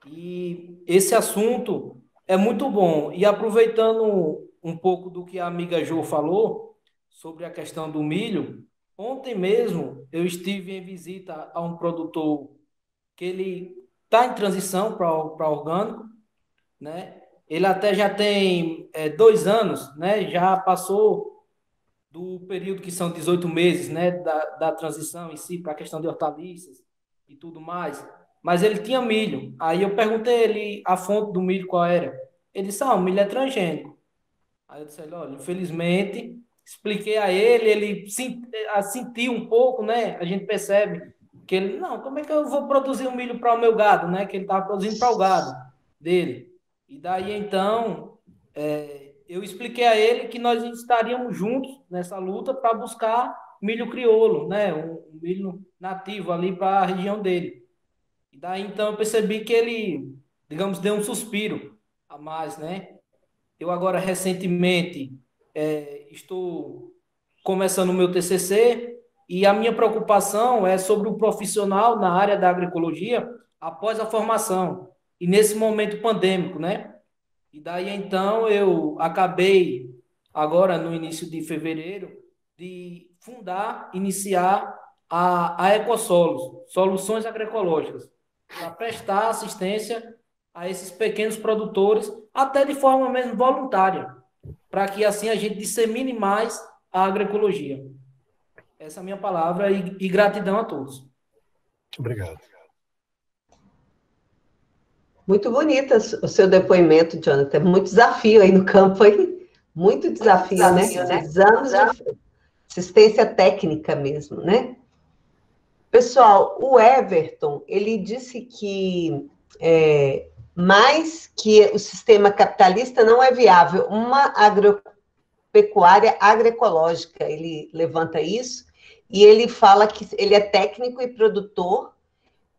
E esse assunto é muito bom. E aproveitando um pouco do que a amiga Jo falou sobre a questão do milho, ontem mesmo eu estive em visita a um produtor que ele está em transição para orgânico, né? Ele até já tem 2 anos, né? Já passou do período que são 18 meses, né? Da transição em si para a questão de hortaliças e tudo mais. Mas ele tinha milho. Aí eu perguntei ele a fonte do milho qual era. Ele disse, o milho é transgênico. Aí eu disse, olha, infelizmente, expliquei a ele, ele sentiu um pouco, né? A gente percebe que ele, não, como é que eu vou produzir um milho para o meu gado, né? Que ele estava produzindo para o gado dele. E daí, então, eu expliquei a ele que nós estaríamos juntos nessa luta para buscar milho crioulo, né? Um milho nativo ali para a região dele. E daí, então, eu percebi que ele, digamos, deu um suspiro a mais, né? Eu agora, recentemente, estou começando o meu TCC e a minha preocupação é sobre o profissional na área da agroecologia após a formação e nesse momento pandêmico, né? E daí, então, eu acabei, agora no início de fevereiro, de iniciar a EcoSolos, Soluções Agroecológicas, para prestar assistência a esses pequenos produtores, até de forma mesmo voluntária, para que assim a gente dissemine mais a agroecologia. Essa é a minha palavra e gratidão a todos. Obrigado. Muito bonito o seu depoimento, Jonathan. Muito desafio aí no campo, hein? Muito desafio, né? Esses anos de assistência técnica mesmo, né? Pessoal, o Everton, ele disse que mais que o sistema capitalista não é viável, uma agropecuária agroecológica, ele levanta isso, e ele fala que ele é técnico e produtor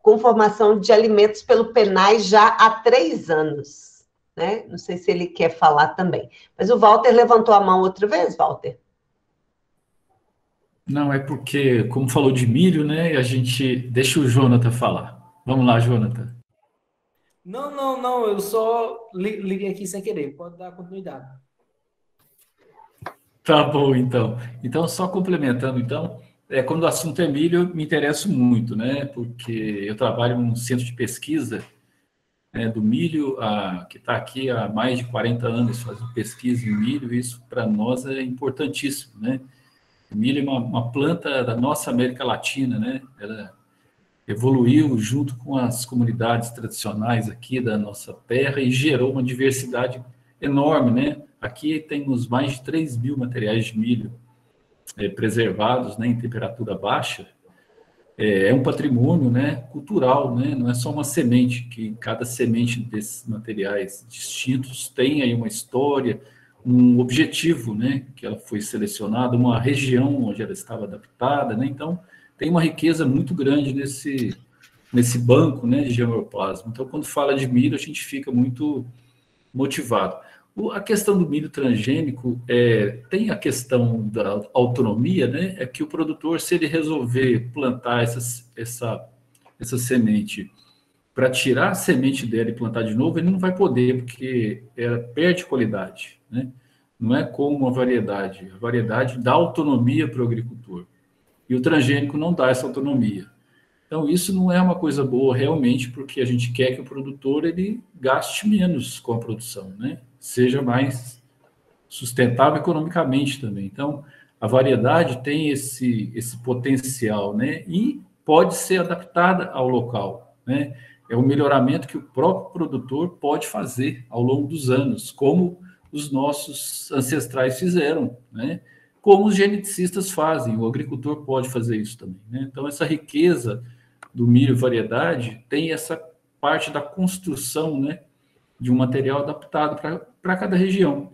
com formação de alimentos pelo PENAI já há 3 anos, né? Não sei se ele quer falar também. Mas o Walter levantou a mão outra vez, Walter? Não, é porque, como falou de milho, né, a gente deixa o Jonathan falar. Vamos lá, Jonathan. Não, eu só liguei aqui sem querer, pode dar continuidade. Tá bom, então. Então, só complementando, então, quando o assunto é milho, eu me interesso muito, né, porque eu trabalho num centro de pesquisa do milho, que está aqui há mais de 40 anos fazendo pesquisa em milho, e isso para nós é importantíssimo, né? O milho é uma planta da nossa América Latina, né? Ela evoluiu junto com as comunidades tradicionais aqui da nossa terra e gerou uma diversidade enorme, né? Aqui temos mais de 3.000 materiais de milho preservados, né, em temperatura baixa. É um patrimônio, né, cultural, né? Não é só uma semente, que cada semente desses materiais distintos tem aí uma história, um objetivo, né, que ela foi selecionada, uma região onde ela estava adaptada, né? Então, tem uma riqueza muito grande nesse banco, né, de germoplasma. Então, quando fala de milho, a gente fica muito motivado. A questão do milho transgênico tem a questão da autonomia, né? É que o produtor, se ele resolver plantar essa semente para tirar a semente dela e plantar de novo, ele não vai poder, porque ela perde qualidade, né? Não é como a variedade dá autonomia para o agricultor. E o transgênico não dá essa autonomia. Então, isso não é uma coisa boa realmente, porque a gente quer que o produtor ele gaste menos com a produção, né? Seja mais sustentável economicamente também. Então, a variedade tem esse potencial, né? E pode ser adaptada ao local, né? É um melhoramento que o próprio produtor pode fazer ao longo dos anos, como os nossos ancestrais fizeram, né? como os geneticistas fazem, o agricultor pode fazer isso também, né? Então, essa riqueza do milho variedade tem essa parte da construção, né, de um material adaptado para cada região.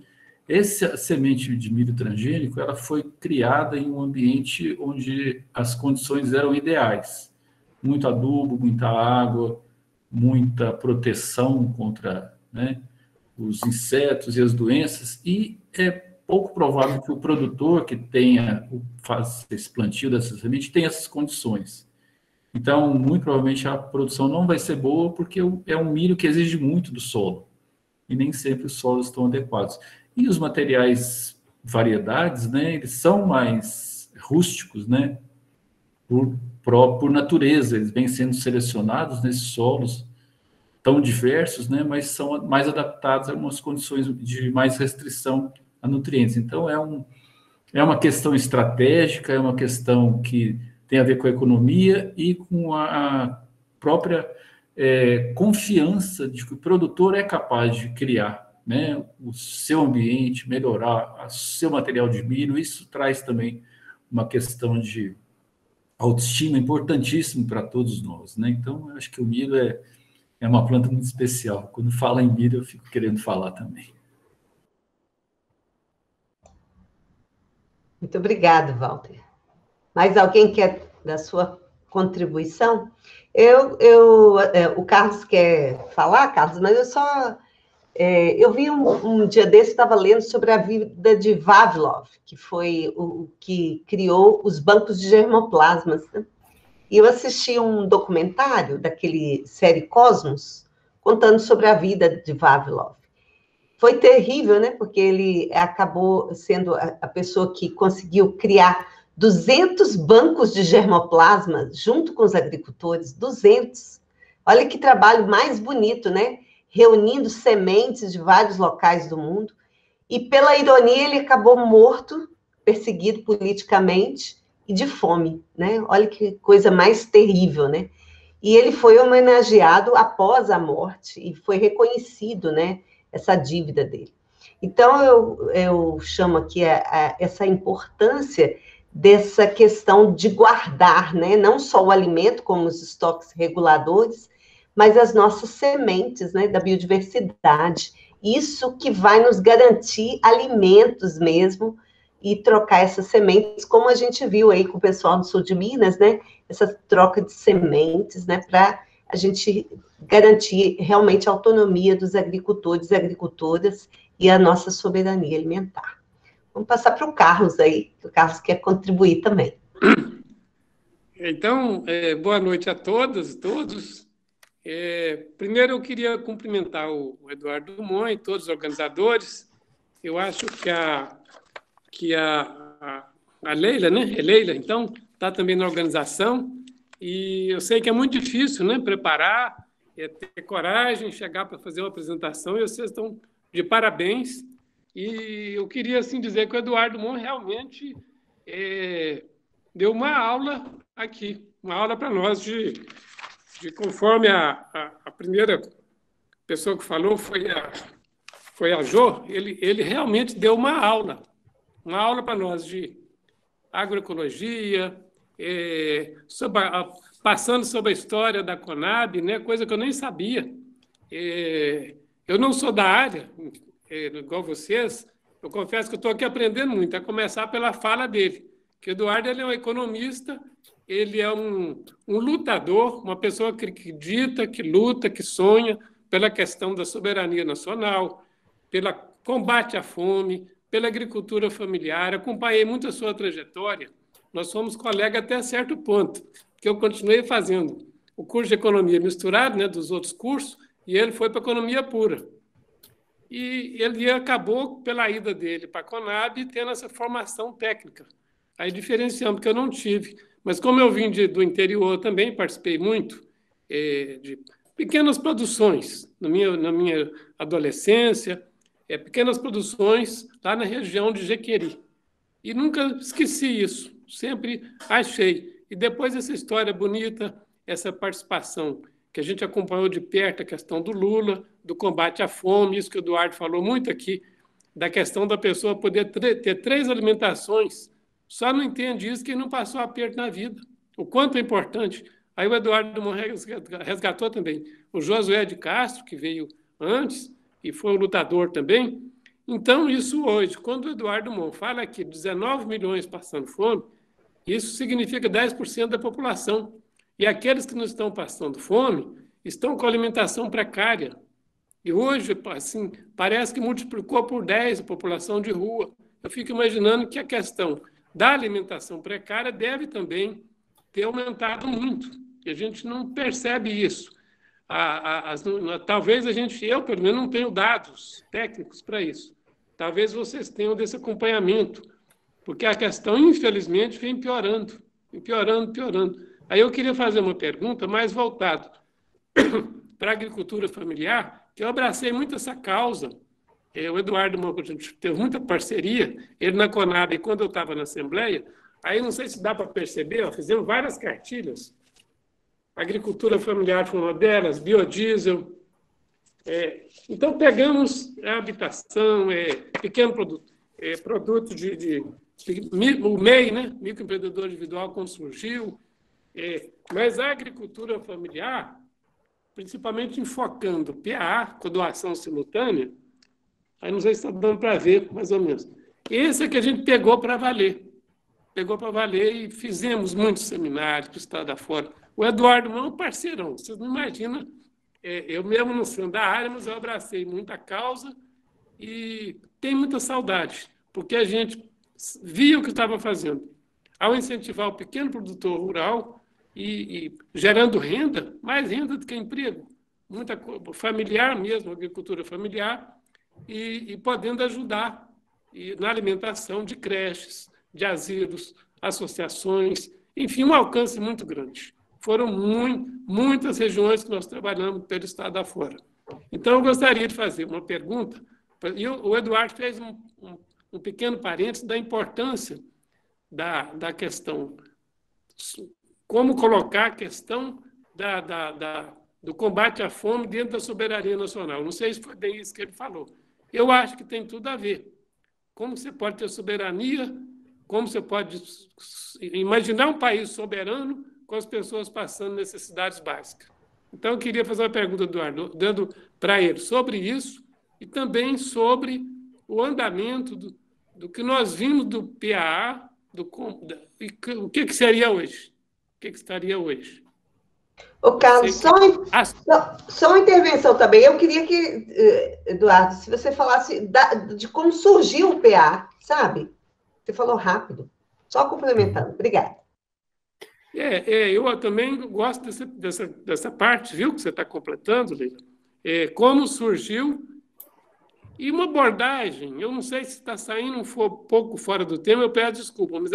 Essa semente de milho transgênico, ela foi criada em um ambiente onde as condições eram ideais. Muito adubo, muita água, muita proteção contra, né, os insetos e as doenças, e é pouco provável que o produtor que faz esse plantio dessa semente tenha essas condições. Então, muito provavelmente a produção não vai ser boa, porque é um milho que exige muito do solo, e nem sempre os solos estão adequados. E os materiais variedades, né, eles são mais rústicos, né, por natureza, eles vêm sendo selecionados nesses solos tão diversos, né, mas são mais adaptados a algumas condições de mais restrição a nutrientes. Então, é uma questão estratégica, é uma questão que tem a ver com a economia e com a própria confiança de que o produtor é capaz de criar, né, o seu ambiente, melhorar o seu material de milho. Isso traz também uma questão de autoestima importantíssimo para todos nós, né? Então, eu acho que o milho é uma planta muito especial. Quando fala em milho, eu fico querendo falar também. Muito obrigado, Walter. Mais alguém quer da sua contribuição? O Carlos quer falar, Carlos, mas eu vi um dia desse, estava lendo sobre a vida de Vavilov, que foi o que criou os bancos de germoplasmas, né? E eu assisti um documentário daquele série Cosmos, contando sobre a vida de Vavilov. Foi terrível, né? Porque ele acabou sendo a pessoa que conseguiu criar 200 bancos de germoplasma junto com os agricultores, 200. Olha que trabalho mais bonito, né? Reunindo sementes de vários locais do mundo. E, pela ironia, ele acabou morto, perseguido politicamente e de fome, né? Olha que coisa mais terrível, né? E ele foi homenageado após a morte e foi reconhecido, né, essa dívida dele. Então, eu chamo aqui essa importância dessa questão de guardar, né, não só o alimento, como os estoques reguladores, mas as nossas sementes, né, da biodiversidade. Isso que vai nos garantir alimentos mesmo, e trocar essas sementes, como a gente viu aí com o pessoal do sul de Minas, né? Essa troca de sementes, né? Para a gente garantir realmente a autonomia dos agricultores e agricultoras e a nossa soberania alimentar. Vamos passar para o Carlos aí, que o Carlos quer contribuir também. Então, boa noite a todas e todos. Primeiro, eu queria cumprimentar o Eduardo Dumont e todos os organizadores. Eu acho que a Leila, né? Leila, então, está também na organização, e eu sei que é muito difícil, né? Preparar, ter coragem, chegar para fazer uma apresentação, e vocês estão de parabéns. E eu queria, assim, dizer que o Eduardo Mon realmente deu uma aula aqui, uma aula para nós de conforme a primeira pessoa que falou foi a Jo, ele realmente deu uma aula para nós de agroecologia, passando sobre a história da Conab, né, coisa que eu nem sabia. Eu não sou da área, igual vocês, eu confesso que eu estou aqui aprendendo muito, a começar pela fala dele, que o Eduardo ele é um economista, ele é um lutador, uma pessoa que acredita, que luta, que sonha pela questão da soberania nacional, pelo combate à fome, pela agricultura familiar. Acompanhei muito a sua trajetória. Nós somos colegas até certo ponto, que eu continuei fazendo o curso de economia misturado, né, dos outros cursos, e ele foi para economia pura. E ele acabou, pela ida dele para a Conab, tendo essa formação técnica. Aí diferenciamos, porque eu não tive. Mas como eu vim do interior também, participei muito de pequenas produções na minha adolescência, pequenas produções lá na região de Jequeri. E nunca esqueci isso, sempre achei. E depois essa história bonita, essa participação que a gente acompanhou de perto, a questão do Lula, do combate à fome, isso que o Eduardo falou muito aqui, da questão da pessoa poder ter 3 alimentações. Só não entende isso quem não passou aperto na vida. O quanto é importante. Aí o Eduardo Dumont resgatou também o Josué de Castro, que veio antes e foi um lutador também. Então, isso hoje, quando o Eduardo Dumont fala aqui 19 milhões passando fome, isso significa 10% da população. E aqueles que não estão passando fome estão com alimentação precária. E hoje, assim, parece que multiplicou por 10 a população de rua. Eu fico imaginando que a questão da alimentação precária deve também ter aumentado muito. E a gente não percebe isso. Talvez eu, pelo menos, não tenho dados técnicos para isso. Talvez vocês tenham desse acompanhamento, porque a questão, infelizmente, vem piorando, piorando. Aí eu queria fazer uma pergunta mais voltada para a agricultura familiar, que eu abracei muito essa causa. O Eduardo, a gente teve muita parceria, ele na Conab, e quando eu estava na Assembleia, aí não sei se dá para perceber, fizemos várias cartilhas. Agricultura familiar foi uma delas, biodiesel. Então, pegamos a habitação, pequeno produto, produto o MEI, né? Microempreendedor individual, quando surgiu. Mas a agricultura familiar, principalmente enfocando PAA, com doação simultânea, aí não sei se está dando para ver, mais ou menos. Esse é que a gente pegou para valer. Pegou para valer e fizemos muitos seminários para o estado afora. O Eduardo não é um parceirão, vocês não imaginam. Eu mesmo não sendo da área, mas eu abracei muita causa e tenho muita saudade, porque a gente via o que estava fazendo. Ao incentivar o pequeno produtor rural e gerando renda, mais renda do que emprego, muita familiar mesmo, agricultura familiar, e podendo ajudar na alimentação de creches, de asilos, associações, enfim, um alcance muito grande. Foram muitas regiões que nós trabalhamos pelo estado afora. Então, eu gostaria de fazer uma pergunta, e o Eduardo fez um pequeno parênteses da importância da questão, como colocar a questão do combate à fome dentro da soberania nacional. Não sei se foi bem isso que ele falou. Eu acho que tem tudo a ver. Como você pode ter soberania, como você pode imaginar um país soberano com as pessoas passando necessidades básicas. Então, eu queria fazer uma pergunta, Eduardo, dando para ele sobre isso e também sobre o andamento do que nós vimos do PAA, o que seria hoje? O que estaria hoje? Ô, Carlos, só uma intervenção também. Eu queria que, Eduardo, se você falasse de como surgiu o PA, sabe? Você falou rápido. Só complementando. Obrigada. Eu também gosto dessa parte, viu, que você está completando, Leila. Como surgiu e uma abordagem, eu não sei se está saindo um pouco fora do tema, eu peço desculpa, mas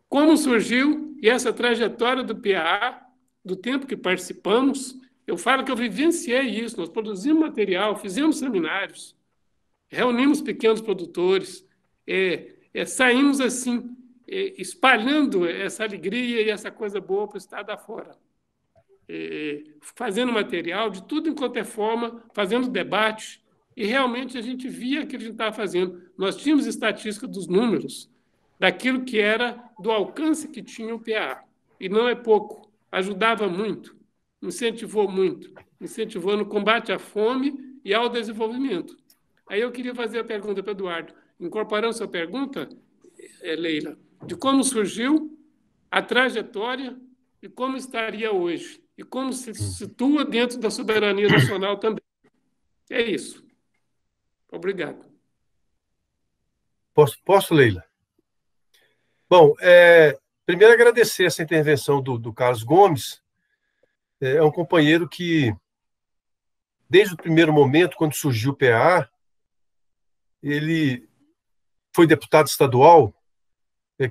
como surgiu e essa trajetória do PA, do tempo que participamos, eu falo que eu vivenciei isso, nós produzimos material, fizemos seminários, reunimos pequenos produtores, saímos assim, espalhando essa alegria e essa coisa boa para o estado afora. Fazendo material de tudo enquanto é forma, fazendo debate, e realmente a gente via o que a gente estava fazendo. Nós tínhamos estatística dos números, daquilo que era do alcance que tinha o PA. E não é pouco, ajudava muito, incentivou no combate à fome e ao desenvolvimento. Aí eu queria fazer a pergunta para o Eduardo, incorporando sua pergunta, Leila, de como surgiu a trajetória e como estaria hoje, e como se situa dentro da soberania nacional também. É isso. Obrigado. Posso, Leila? Bom, primeiro agradecer essa intervenção do Carlos Gomes. É um companheiro que, desde o primeiro momento, quando surgiu o PA, ele foi deputado estadual.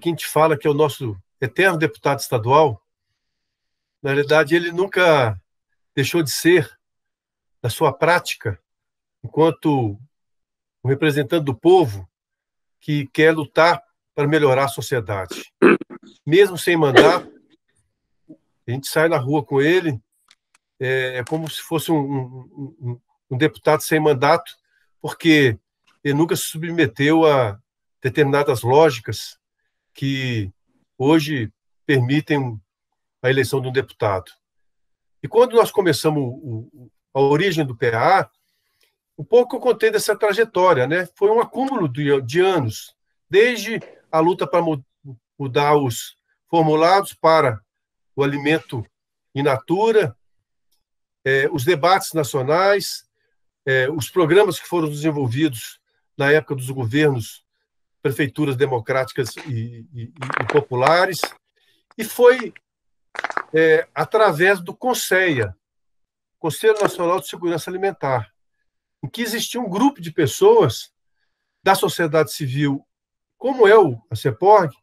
Quem te fala que é o nosso eterno deputado estadual, na realidade, ele nunca deixou de ser, na sua prática, enquanto um representante do povo que quer lutar para melhorar a sociedade. Mesmo sem mandato, a gente sai na rua com ele, é como se fosse um deputado sem mandato, porque ele nunca se submeteu a determinadas lógicas que hoje permitem a eleição de um deputado. E quando nós começamos a origem do PA, um pouco eu contei dessa trajetória, né? Foi um acúmulo de anos, desde a luta para mudar os formulados para o alimento in natura, os debates nacionais, os programas que foram desenvolvidos na época dos governos, prefeituras democráticas e populares, e foi através do CONSEA, Conselho Nacional de Segurança Alimentar, em que existia um grupo de pessoas da sociedade civil, como é a CEPORG,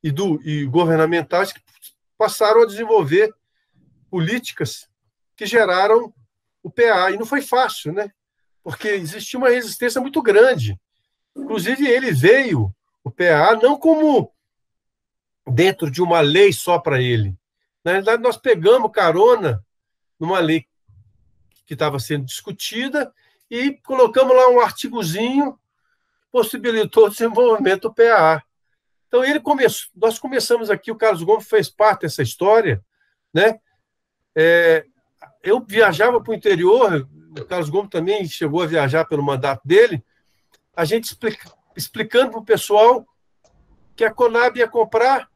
e governamentais, que passaram a desenvolver políticas que geraram o PA. E não foi fácil, né? Porque existia uma resistência muito grande. Inclusive, ele veio, o PA, não como dentro de uma lei só para ele. Na realidade, nós pegamos carona numa lei que estava sendo discutida e colocamos lá um artigozinho que possibilitou o desenvolvimento do PA. Então, nós começamos aqui, o Carlos Gomes fez parte dessa história, né? Eu viajava para o interior, o Carlos Gomes também chegou a viajar pelo mandato dele, a gente explicando para o pessoal que a Conab ia comprar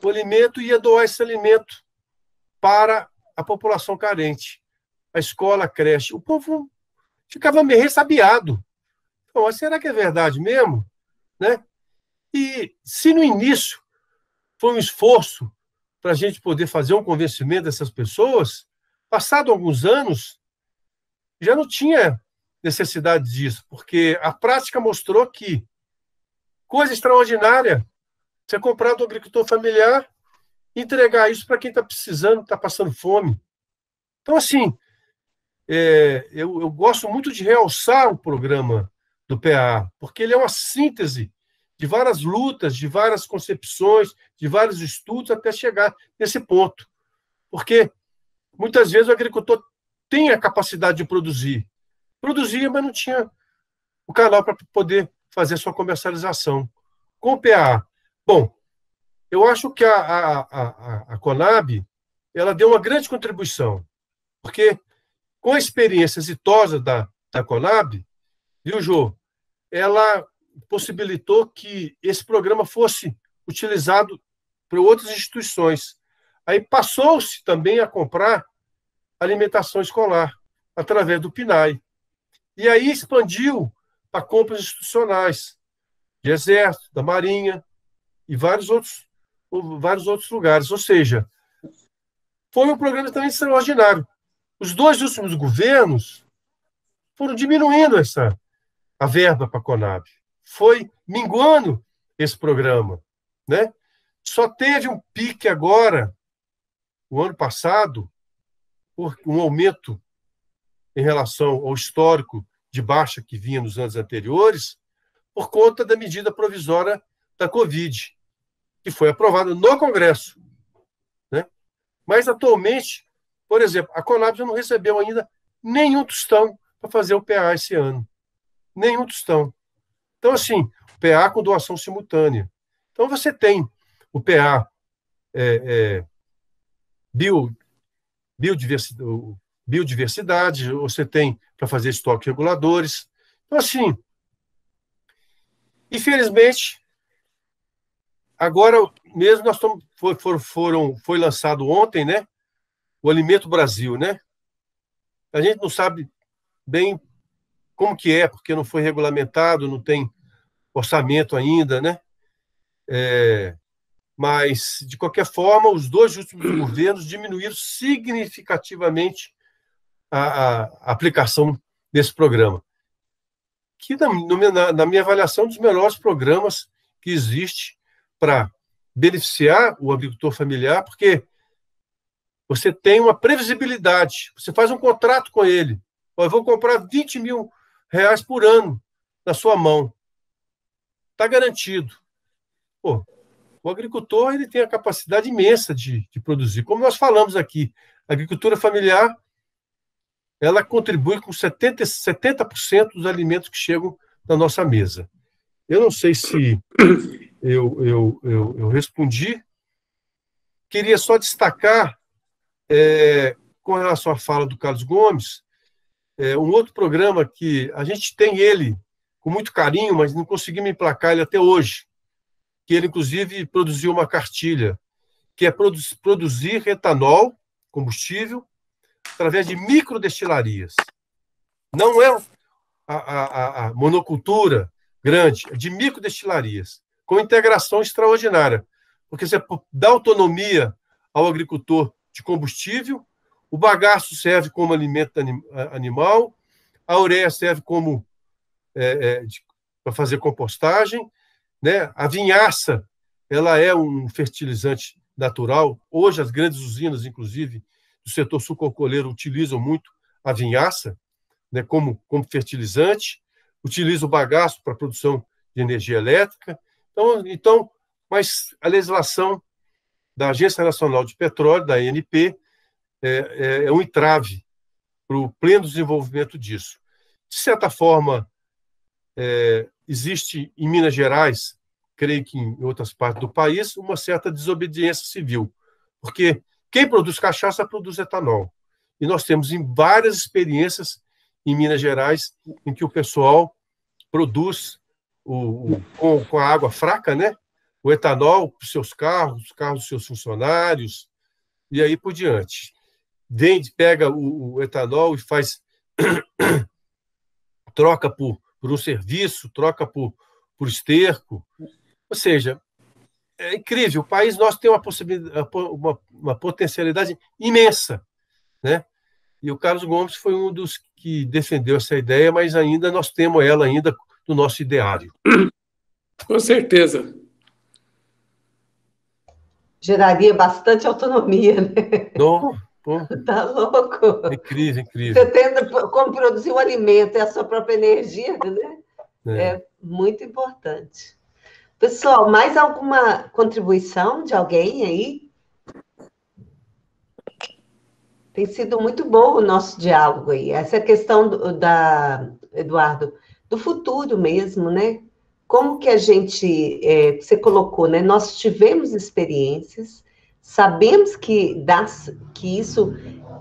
o alimento e ia doar esse alimento para a população carente, a escola, a creche. O povo ficava meio ressabiado. Então, mas será que é verdade mesmo? Né? E se no início foi um esforço para a gente poder fazer um convencimento dessas pessoas, passado alguns anos, já não tinha necessidade disso, porque a prática mostrou que coisa extraordinária você comprar do agricultor familiar e entregar isso para quem está precisando, está passando fome. Então, assim, eu gosto muito de realçar o programa do PA, porque ele é uma síntese de várias lutas, de várias concepções, de vários estudos, até chegar nesse ponto. Porque, muitas vezes, o agricultor tem a capacidade de produzir. Produzia, mas não tinha o canal para poder fazer a sua comercialização. Com o PA, bom, eu acho que a Conab ela deu uma grande contribuição, porque com a experiência exitosa da Conab, viu, Jô, ela possibilitou que esse programa fosse utilizado por outras instituições. Aí passou-se também a comprar alimentação escolar, através do PNAE. E aí expandiu para compras institucionais, de Exército, da Marinha e vários outros lugares. Ou seja, foi um programa também extraordinário. Os 2 últimos governos foram diminuindo a verba para a Conab. Foi minguando esse programa, né? Só teve um pique agora, o ano passado, por um aumento em relação ao histórico de baixa que vinha nos anos anteriores, por conta da medida provisória da Covid, que foi aprovada no Congresso, né? Mas, atualmente, por exemplo, a Conab já não recebeu ainda nenhum tostão para fazer o PA esse ano. Nenhum tostão. Então, assim, o PA com doação simultânea. Então, você tem o PA biodiversidade, você tem para fazer estoques reguladores. Então, assim, infelizmente, agora mesmo foi lançado ontem, né, o Alimento Brasil, né? A gente não sabe bem como que é, porque não foi regulamentado, não tem orçamento ainda, né? Mas, de qualquer forma, os 2 últimos governos diminuíram significativamente a aplicação desse programa, que, na minha avaliação, é um dos melhores programas que existe para beneficiar o agricultor familiar, porque você tem uma previsibilidade, você faz um contrato com ele, eu vou comprar R$20 mil por ano na sua mão, está garantido. Pô, o agricultor ele tem a capacidade imensa de produzir. Como nós falamos aqui, a agricultura familiar ela contribui com 70% dos alimentos que chegam na nossa mesa. Eu não sei se eu respondi. Queria só destacar, com relação à fala do Carlos Gomes, um outro programa que a gente tem ele com muito carinho, mas não conseguimos emplacar ele até hoje, que ele, inclusive, produziu uma cartilha, que é produzir etanol, combustível, através de microdestilarias. Não é a monocultura grande, é de microdestilarias, com integração extraordinária, porque você dá autonomia ao agricultor de combustível, o bagaço serve como alimento animal, a ureia serve como para fazer compostagem, né? A vinhaça, ela é um fertilizante natural. Hoje, as grandes usinas, inclusive, do setor sucroalcooleiro, utilizam muito a vinhaça, né, como fertilizante, utilizam o bagaço para a produção de energia elétrica. Então, mas a legislação da Agência Nacional de Petróleo, da ANP, é um entrave para o pleno desenvolvimento disso. De certa forma, existe em Minas Gerais, creio que em outras partes do país, uma certa desobediência civil, porque quem produz cachaça produz etanol. E nós temos várias experiências em Minas Gerais em que o pessoal produz com a água fraca, né, o etanol para os seus carros, os carros dos seus funcionários, e aí por diante. Pega o etanol e faz troca por um serviço, troca por esterco. Ou seja, é incrível. O país nosso tem uma potencialidade imensa, né? E o Carlos Gomes foi um dos que defendeu essa ideia, mas ainda nós temos ela ainda no nosso ideário. Com certeza. Geraria bastante autonomia, né? Não, tá louco. Incrível, incrível. Você tendo como produzir um alimento e a sua própria energia, né? É muito importante. Pessoal, mais alguma contribuição de alguém aí? Tem sido muito bom o nosso diálogo aí. Essa questão Eduardo, do futuro mesmo, né? Como que a gente, você colocou, né? Nós tivemos experiências, sabemos que isso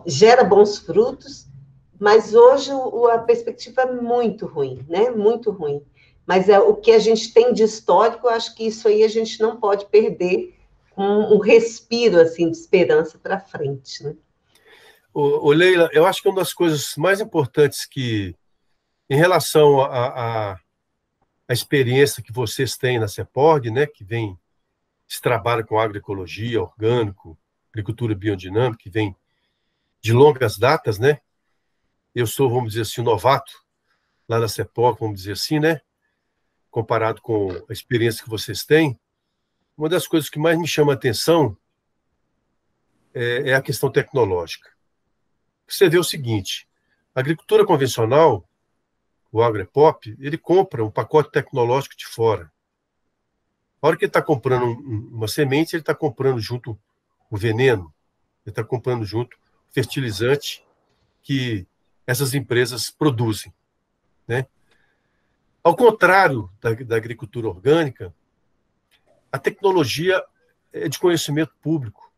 gera bons frutos, mas hoje a perspectiva é muito ruim, né? Muito ruim. Mas o que a gente tem de histórico, eu acho que isso aí a gente não pode perder um respiro assim de esperança para frente, né? Leila, eu acho que uma das coisas mais importantes que, em relação à experiência que vocês têm na CEPORG, né, que se trabalha com agroecologia, orgânico, agricultura biodinâmica, que vem de longas datas, né? Eu sou, vamos dizer assim, um novato lá na CEPORG, vamos dizer assim, né? Comparado com a experiência que vocês têm. Uma das coisas que mais me chama a atenção é a questão tecnológica. Você vê o seguinte, a agricultura convencional, o AgroEPOP, ele compra um pacote tecnológico de fora. A hora que ele está comprando uma semente, ele está comprando junto o veneno, ele está comprando junto o fertilizante que essas empresas produzem, né? Ao contrário da agricultura orgânica, a tecnologia é de conhecimento público,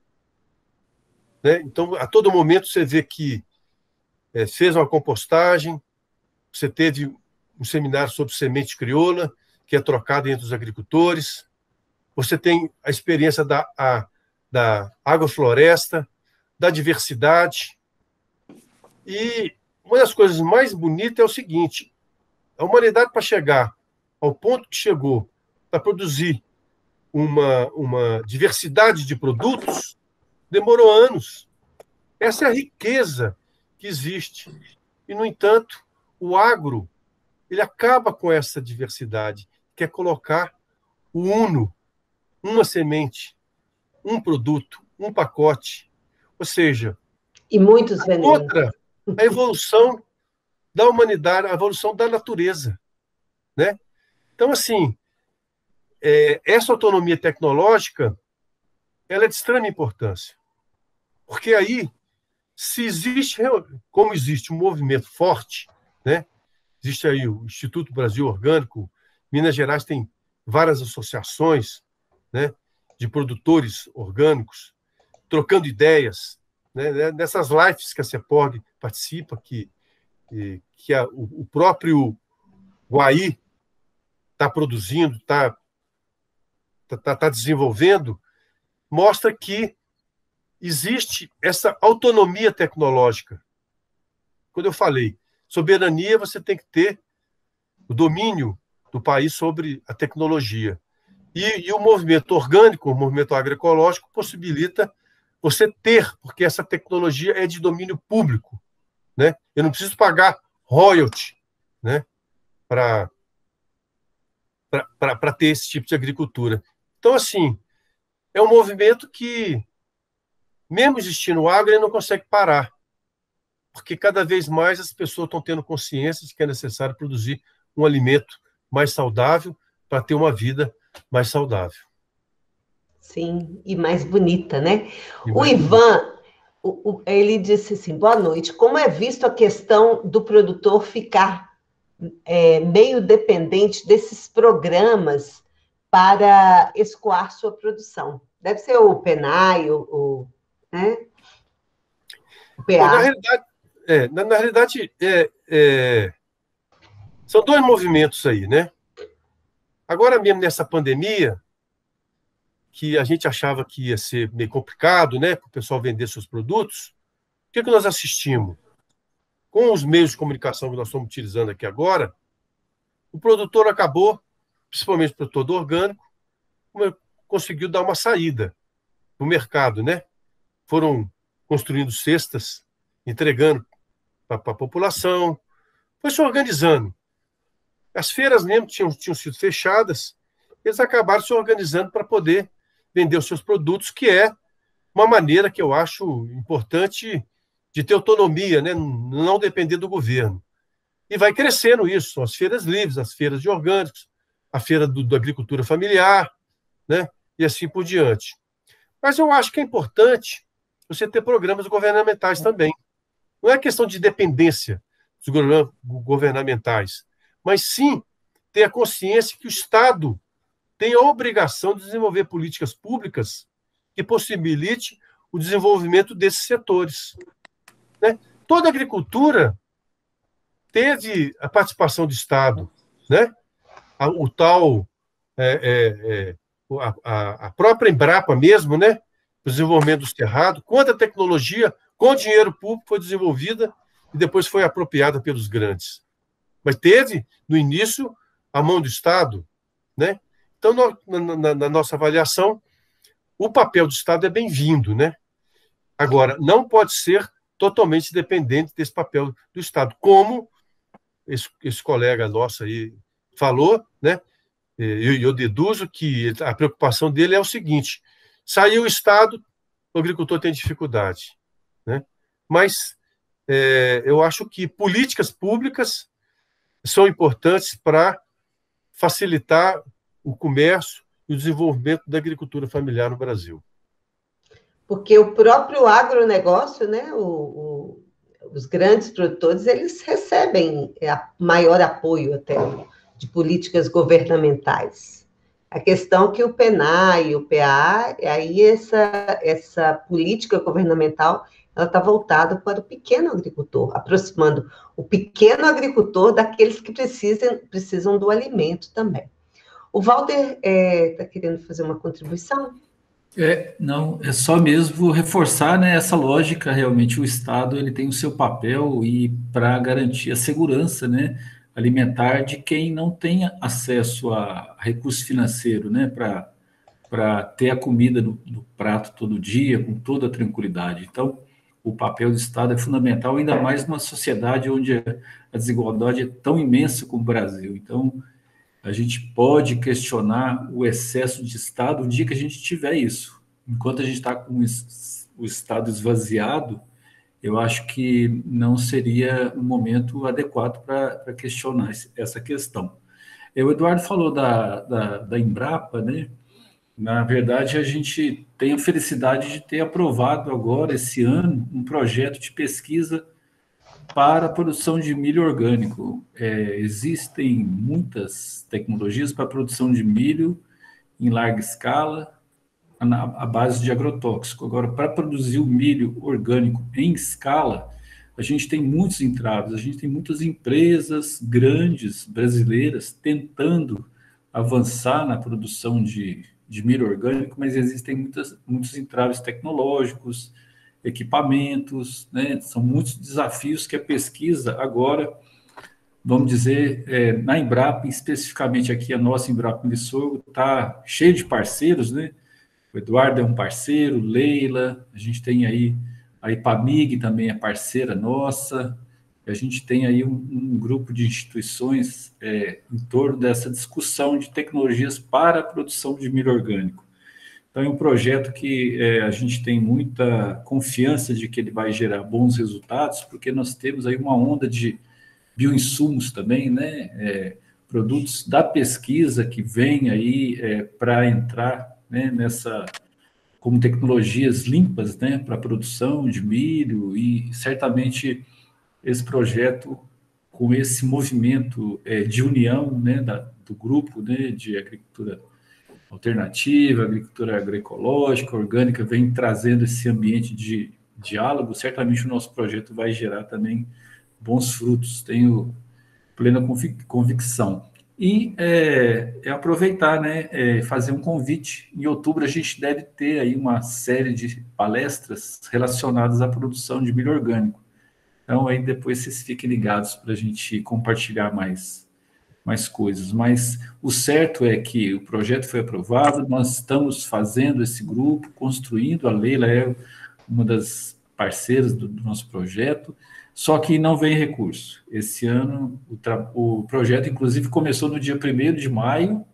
né? Então, a todo momento você vê que fez uma compostagem, você teve um seminário sobre semente crioula, que é trocada entre os agricultores, você tem a experiência da agrofloresta, da diversidade, e uma das coisas mais bonitas é o seguinte, a humanidade, para chegar ao ponto que chegou, para produzir uma diversidade de produtos, demorou anos. Essa é a riqueza que existe. E, no entanto, o agro, ele acaba com essa diversidade, quer colocar o uno, uma semente, um produto, um pacote. Ou seja, e muitos venenos. Contra a evolução da humanidade, a evolução da natureza, né? Então, assim, essa autonomia tecnológica, ela é de extrema importância. Porque aí, se existe, como existe um movimento forte, né? existe aí o Instituto Brasil Orgânico, Minas Gerais tem várias associações, né, de produtores orgânicos, trocando ideias, né, nessas lives que a CEPORG participa, que o próprio Guaí está produzindo, está desenvolvendo, mostra que existe essa autonomia tecnológica. Quando eu falei soberania, você tem que ter o domínio do país sobre a tecnologia. E o movimento orgânico, o movimento agroecológico, possibilita você ter, porque essa tecnologia é de domínio público, né? Eu não preciso pagar royalty, né, para ter esse tipo de agricultura. Então, assim, é um movimento que, mesmo existindo o agro, ele não consegue parar, porque cada vez mais as pessoas estão tendo consciência de que é necessário produzir um alimento mais saudável para ter uma vida mais saudável. Sim, e mais bonita, né? O Ivan, ele disse assim, boa noite, como é visto a questão do produtor ficar meio dependente desses programas para escoar sua produção? Deve ser o PENAI, né? O PA. Bom, na realidade, são dois movimentos aí, né? Agora mesmo, nessa pandemia, que a gente achava que ia ser meio complicado, né, para o pessoal vender seus produtos, o que nós assistimos? Com os meios de comunicação que nós estamos utilizando aqui agora, o produtor acabou, principalmente o produtor do orgânico, conseguiu dar uma saída no mercado, né? Foram construindo cestas, entregando para a população, foi se organizando. As feiras mesmo tinham sido fechadas, eles acabaram se organizando para poder vender os seus produtos, que é uma maneira que eu acho importante de ter autonomia, né? Não depender do governo. E vai crescendo isso, são as feiras livres, as feiras de orgânicos, a feira da agricultura familiar, né? E assim por diante. Mas eu acho que é importante você ter programas governamentais também. Não é questão de dependência dos governamentais, mas sim ter a consciência que o Estado tem a obrigação de desenvolver políticas públicas que possibilite o desenvolvimento desses setores, né? Toda a agricultura teve a participação do Estado, né? O tal, a própria Embrapa mesmo, né? O desenvolvimento do cerrado, quanta tecnologia com dinheiro público foi desenvolvida e depois foi apropriada pelos grandes. Mas teve, no início, a mão do Estado, né? Então, na nossa avaliação, o papel do Estado é bem-vindo, né? Agora, não pode ser totalmente dependente desse papel do Estado, como esse colega nosso aí falou, né? Eu deduzo que a preocupação dele é o seguinte: saiu o Estado, o agricultor tem dificuldade, né? Mas eu acho que políticas públicas são importantes para facilitar o comércio e o desenvolvimento da agricultura familiar no Brasil. Porque o próprio agronegócio, né, os grandes produtores, eles recebem maior apoio até de políticas governamentais. A questão é que o PENAI e o PA, aí essa política governamental, ela está voltada para o pequeno agricultor, aproximando o pequeno agricultor daqueles que precisam do alimento também. O Walter está querendo fazer uma contribuição? Não, é só mesmo reforçar, né, essa lógica. Realmente o Estado ele tem o seu papel e para garantir a segurança, né, alimentar de quem não tem acesso a recurso financeiro, né, para ter a comida no prato todo dia, com toda a tranquilidade. Então, o papel do Estado é fundamental, ainda mais numa sociedade onde a desigualdade é tão imensa como o Brasil. Então, a gente pode questionar o excesso de Estado o dia que a gente tiver isso. Enquanto a gente está com o Estado esvaziado, eu acho que não seria um momento adequado para questionar essa questão. O Eduardo falou da Embrapa, né? Na verdade, a gente tem a felicidade de ter aprovado agora, esse ano, um projeto de pesquisa para a produção de milho orgânico. Existem muitas tecnologias para a produção de milho em larga escala, à base de agrotóxico. Agora, para produzir o milho orgânico em escala, a gente tem muitos entraves, a gente tem muitas empresas grandes brasileiras tentando avançar na produção de milho orgânico, mas existem muitos entraves tecnológicos, equipamentos, né? São muitos desafios que a pesquisa agora, vamos dizer, na Embrapa, especificamente aqui, a nossa Embrapa Missorgo está cheia de parceiros, né? O Eduardo é um parceiro, Leila, a gente tem aí a IPAMIG também é parceira nossa, a gente tem aí um grupo de instituições em torno dessa discussão de tecnologias para a produção de milho orgânico. Então, é um projeto que a gente tem muita confiança de que ele vai gerar bons resultados, porque nós temos aí uma onda de bioinsumos também, né? Produtos da pesquisa que vêm aí para entrar, né, como tecnologias limpas, né, para a produção de milho, e certamente esse projeto, com esse movimento de união, né, do grupo, né, de agricultura alternativa, agricultura agroecológica, orgânica, vem trazendo esse ambiente de diálogo, certamente o nosso projeto vai gerar também bons frutos, tenho plena convicção. E aproveitar, né, fazer um convite. Em outubro a gente deve ter aí uma série de palestras relacionadas à produção de milho orgânico. Então, aí depois vocês fiquem ligados para a gente compartilhar mais coisas. Mas o certo é que o projeto foi aprovado, nós estamos fazendo esse grupo, construindo, a Leila é uma das parceiras do nosso projeto, só que não vem recurso. Esse ano, o projeto, inclusive, começou no dia 1º de maio,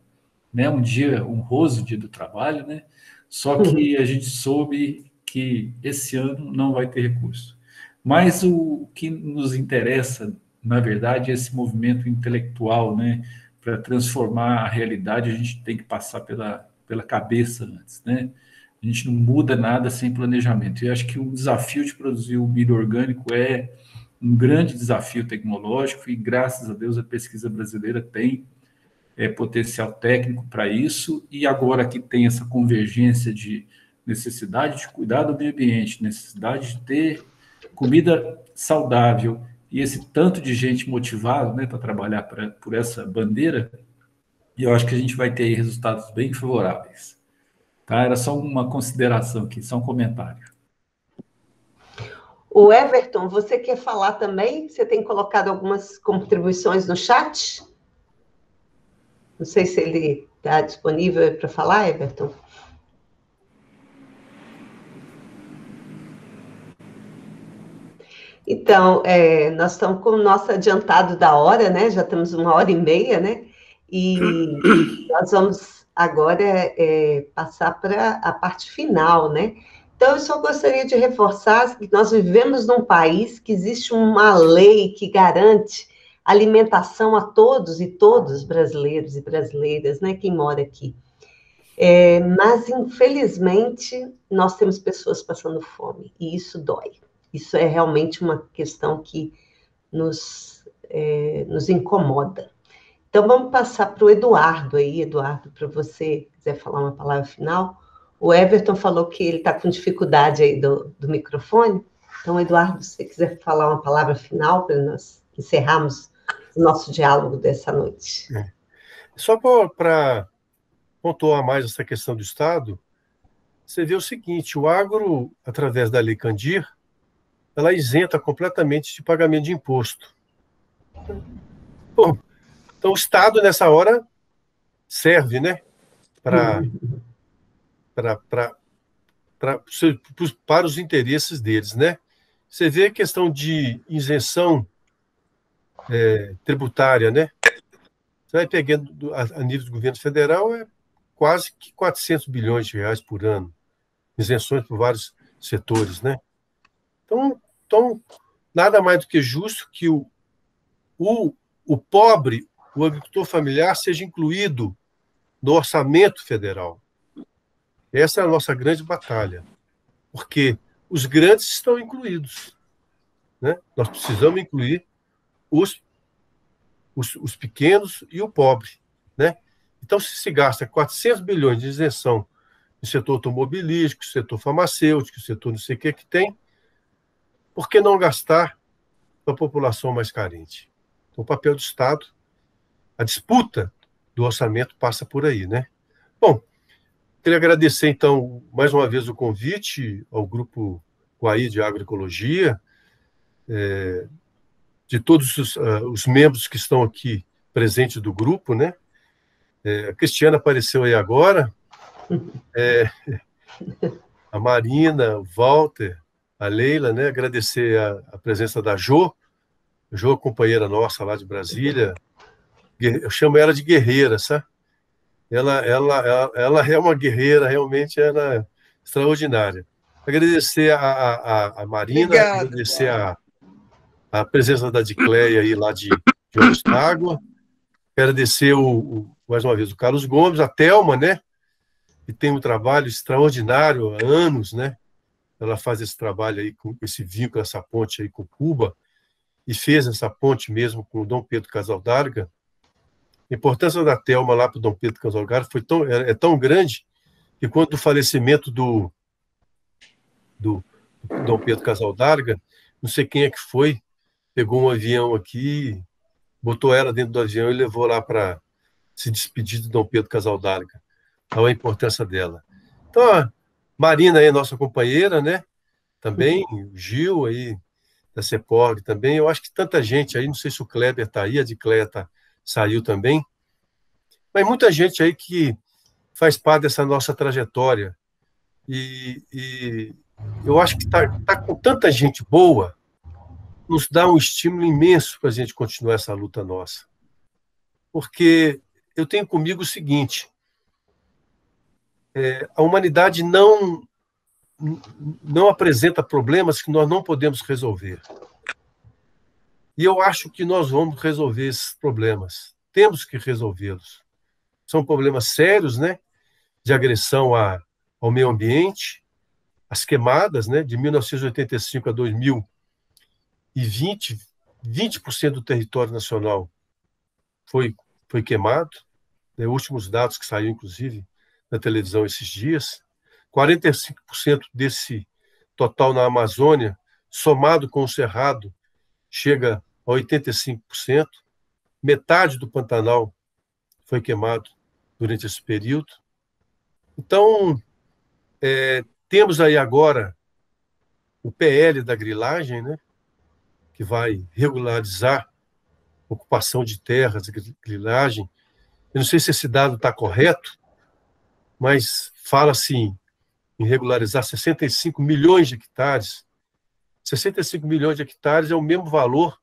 né, um dia honroso, dia do trabalho, né? Só que a gente soube que esse ano não vai ter recurso. Mas o que nos interessa, na verdade, é esse movimento intelectual, né? Para transformar a realidade, a gente tem que passar pela cabeça antes, né? A gente não muda nada sem planejamento. E eu acho que o desafio de produzir o milho orgânico é um grande desafio tecnológico e, graças a Deus, a pesquisa brasileira tem potencial técnico para isso, e agora que tem essa convergência de necessidade de cuidar do meio ambiente, necessidade de ter comida saudável e esse tanto de gente motivada, né, para trabalhar por essa bandeira, eu acho que a gente vai ter aí resultados bem favoráveis. Tá? Era só uma consideração aqui, só um comentário. O Everton, você quer falar também? Você tem colocado algumas contribuições no chat? Não sei se ele está disponível para falar, Everton. Então, nós estamos com o nosso adiantado da hora, né? Já estamos 1h30, né? E nós vamos agora passar para a parte final, né? Então, eu só gostaria de reforçar que nós vivemos num país que existe uma lei que garante alimentação a todos e todas, brasileiros e brasileiras, né, quem mora aqui. Mas, infelizmente, nós temos pessoas passando fome, e isso dói. Isso é realmente uma questão que nos incomoda. Então, vamos passar para o Eduardo aí. Eduardo, para você quiser falar uma palavra final. O Everton falou que ele está com dificuldade aí do microfone. Então, Eduardo, se você quiser falar uma palavra final para nós encerrarmos o nosso diálogo dessa noite. Só para pontuar mais essa questão do Estado, você vê o seguinte: o agro, através da Lei Candir, ela isenta completamente de pagamento de imposto. Bom, então o Estado, nessa hora, serve, né, para os interesses deles, né? Você vê a questão de isenção tributária, né? Você vai pegando a nível do governo federal, é quase que 400 bilhões de reais por ano, isenções por vários setores, né? Então, nada mais do que justo que o pobre, o agricultor familiar, seja incluído no orçamento federal. Essa é a nossa grande batalha, porque os grandes estão incluídos. né? Nós precisamos incluir os pequenos e o pobre, né? Então, se gasta 400 bilhões de isenção no setor automobilístico, setor farmacêutico, setor não sei o que tem, por que não gastar para a população mais carente? Então, o papel do Estado, a disputa do orçamento passa por aí, né? Bom, queria agradecer, então, mais uma vez o convite ao Grupo Guaí de Agroecologia, de todos os membros que estão aqui presentes do grupo, né? A Cristiana apareceu aí agora, a Marina, o Walter, a Leila, né? Agradecer a presença da Jo, companheira nossa lá de Brasília. Eu chamo ela de guerreira, sabe? Ela é uma guerreira, realmente ela é extraordinária. Agradecer a Marina, obrigado, agradecer a presença da Dicleia aí lá de Olhos d'Água, agradecer mais uma vez o Carlos Gomes, a Thelma, né? Que tem um trabalho extraordinário há anos, né? Ela faz esse trabalho aí, com esse vínculo, essa ponte aí com Cuba, e fez essa ponte mesmo com o Dom Pedro Casaldarga. A importância da Thelma lá para o Dom Pedro Casaldarga é tão grande que quando o falecimento do Dom Pedro Casaldarga, não sei quem é que foi, pegou um avião aqui, botou ela dentro do avião e levou lá para se despedir do Dom Pedro Casaldarga. Então, a importância dela. Então, a Marina aí, nossa companheira, né? Também, o Gil aí, da CEPORG também. Eu acho que tanta gente aí, não sei se o Kleber está aí, a Dicleia saiu também, mas muita gente aí que faz parte dessa nossa trajetória. E eu acho que tá com tanta gente boa, nos dá um estímulo imenso para a gente continuar essa luta nossa. Porque eu tenho comigo o seguinte, a humanidade não apresenta problemas que nós não podemos resolver. E eu acho que nós vamos resolver esses problemas. Temos que resolvê-los. São problemas sérios, né? De agressão ao meio ambiente, as queimadas, né? De 1985 a 2020, 20% do território nacional foi queimado. Né? Últimos dados que saíram, inclusive, na televisão esses dias. 45% desse total na Amazônia, somado com o Cerrado, chega a 85%. Metade do Pantanal foi queimado durante esse período. Então, temos aí agora o PL da grilagem, né, que vai regularizar a ocupação de terras, grilagem. Eu não sei se esse dado está correto, mas fala-se em regularizar 65 milhões de hectares. 65 milhões de hectares é o mesmo valor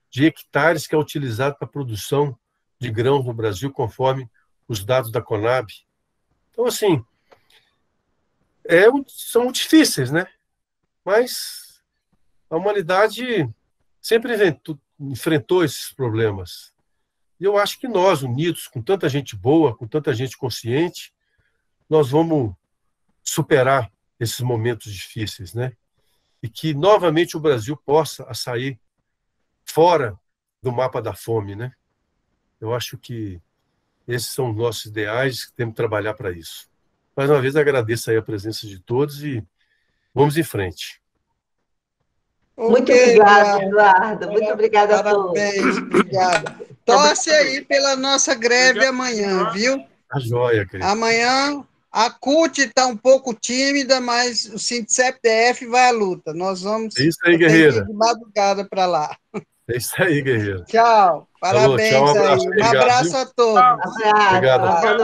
de hectares que é utilizado para a produção de grãos no Brasil, conforme os dados da Conab. Então, assim, são difíceis, né? Mas a humanidade sempre enfrentou esses problemas. E eu acho que nós, unidos, com tanta gente boa, com tanta gente consciente, nós vamos superar esses momentos difíceis, né? E que, novamente, o Brasil possa sair fora do mapa da fome, né? Eu acho que esses são os nossos ideais, que temos que trabalhar para isso. Mais uma vez, agradeço aí a presença de todos e vamos em frente. Muito obrigada, Eduardo. Muito obrigada a todos. Parabéns, obrigada. Torce aí pela nossa greve amanhã, viu? A joia, querido. Amanhã a CUT está um pouco tímida, mas o Sintep-DF vai à luta. Nós vamos... É isso aí, guerreira. De madrugada para lá. É isso aí, guerreira. Tchau. Parabéns. Falou, tchau, aí. Um abraço a todos. Obrigado.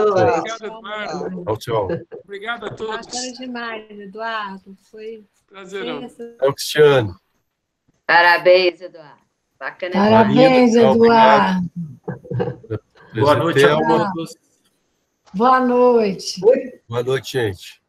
Tchau. Obrigado a todos. Bacana demais, Eduardo. Foi prazerão. Cristiano. Parabéns, Eduardo. Bacana. Parabéns, Eduardo. Boa noite a todos. Boa noite. Boa noite, gente.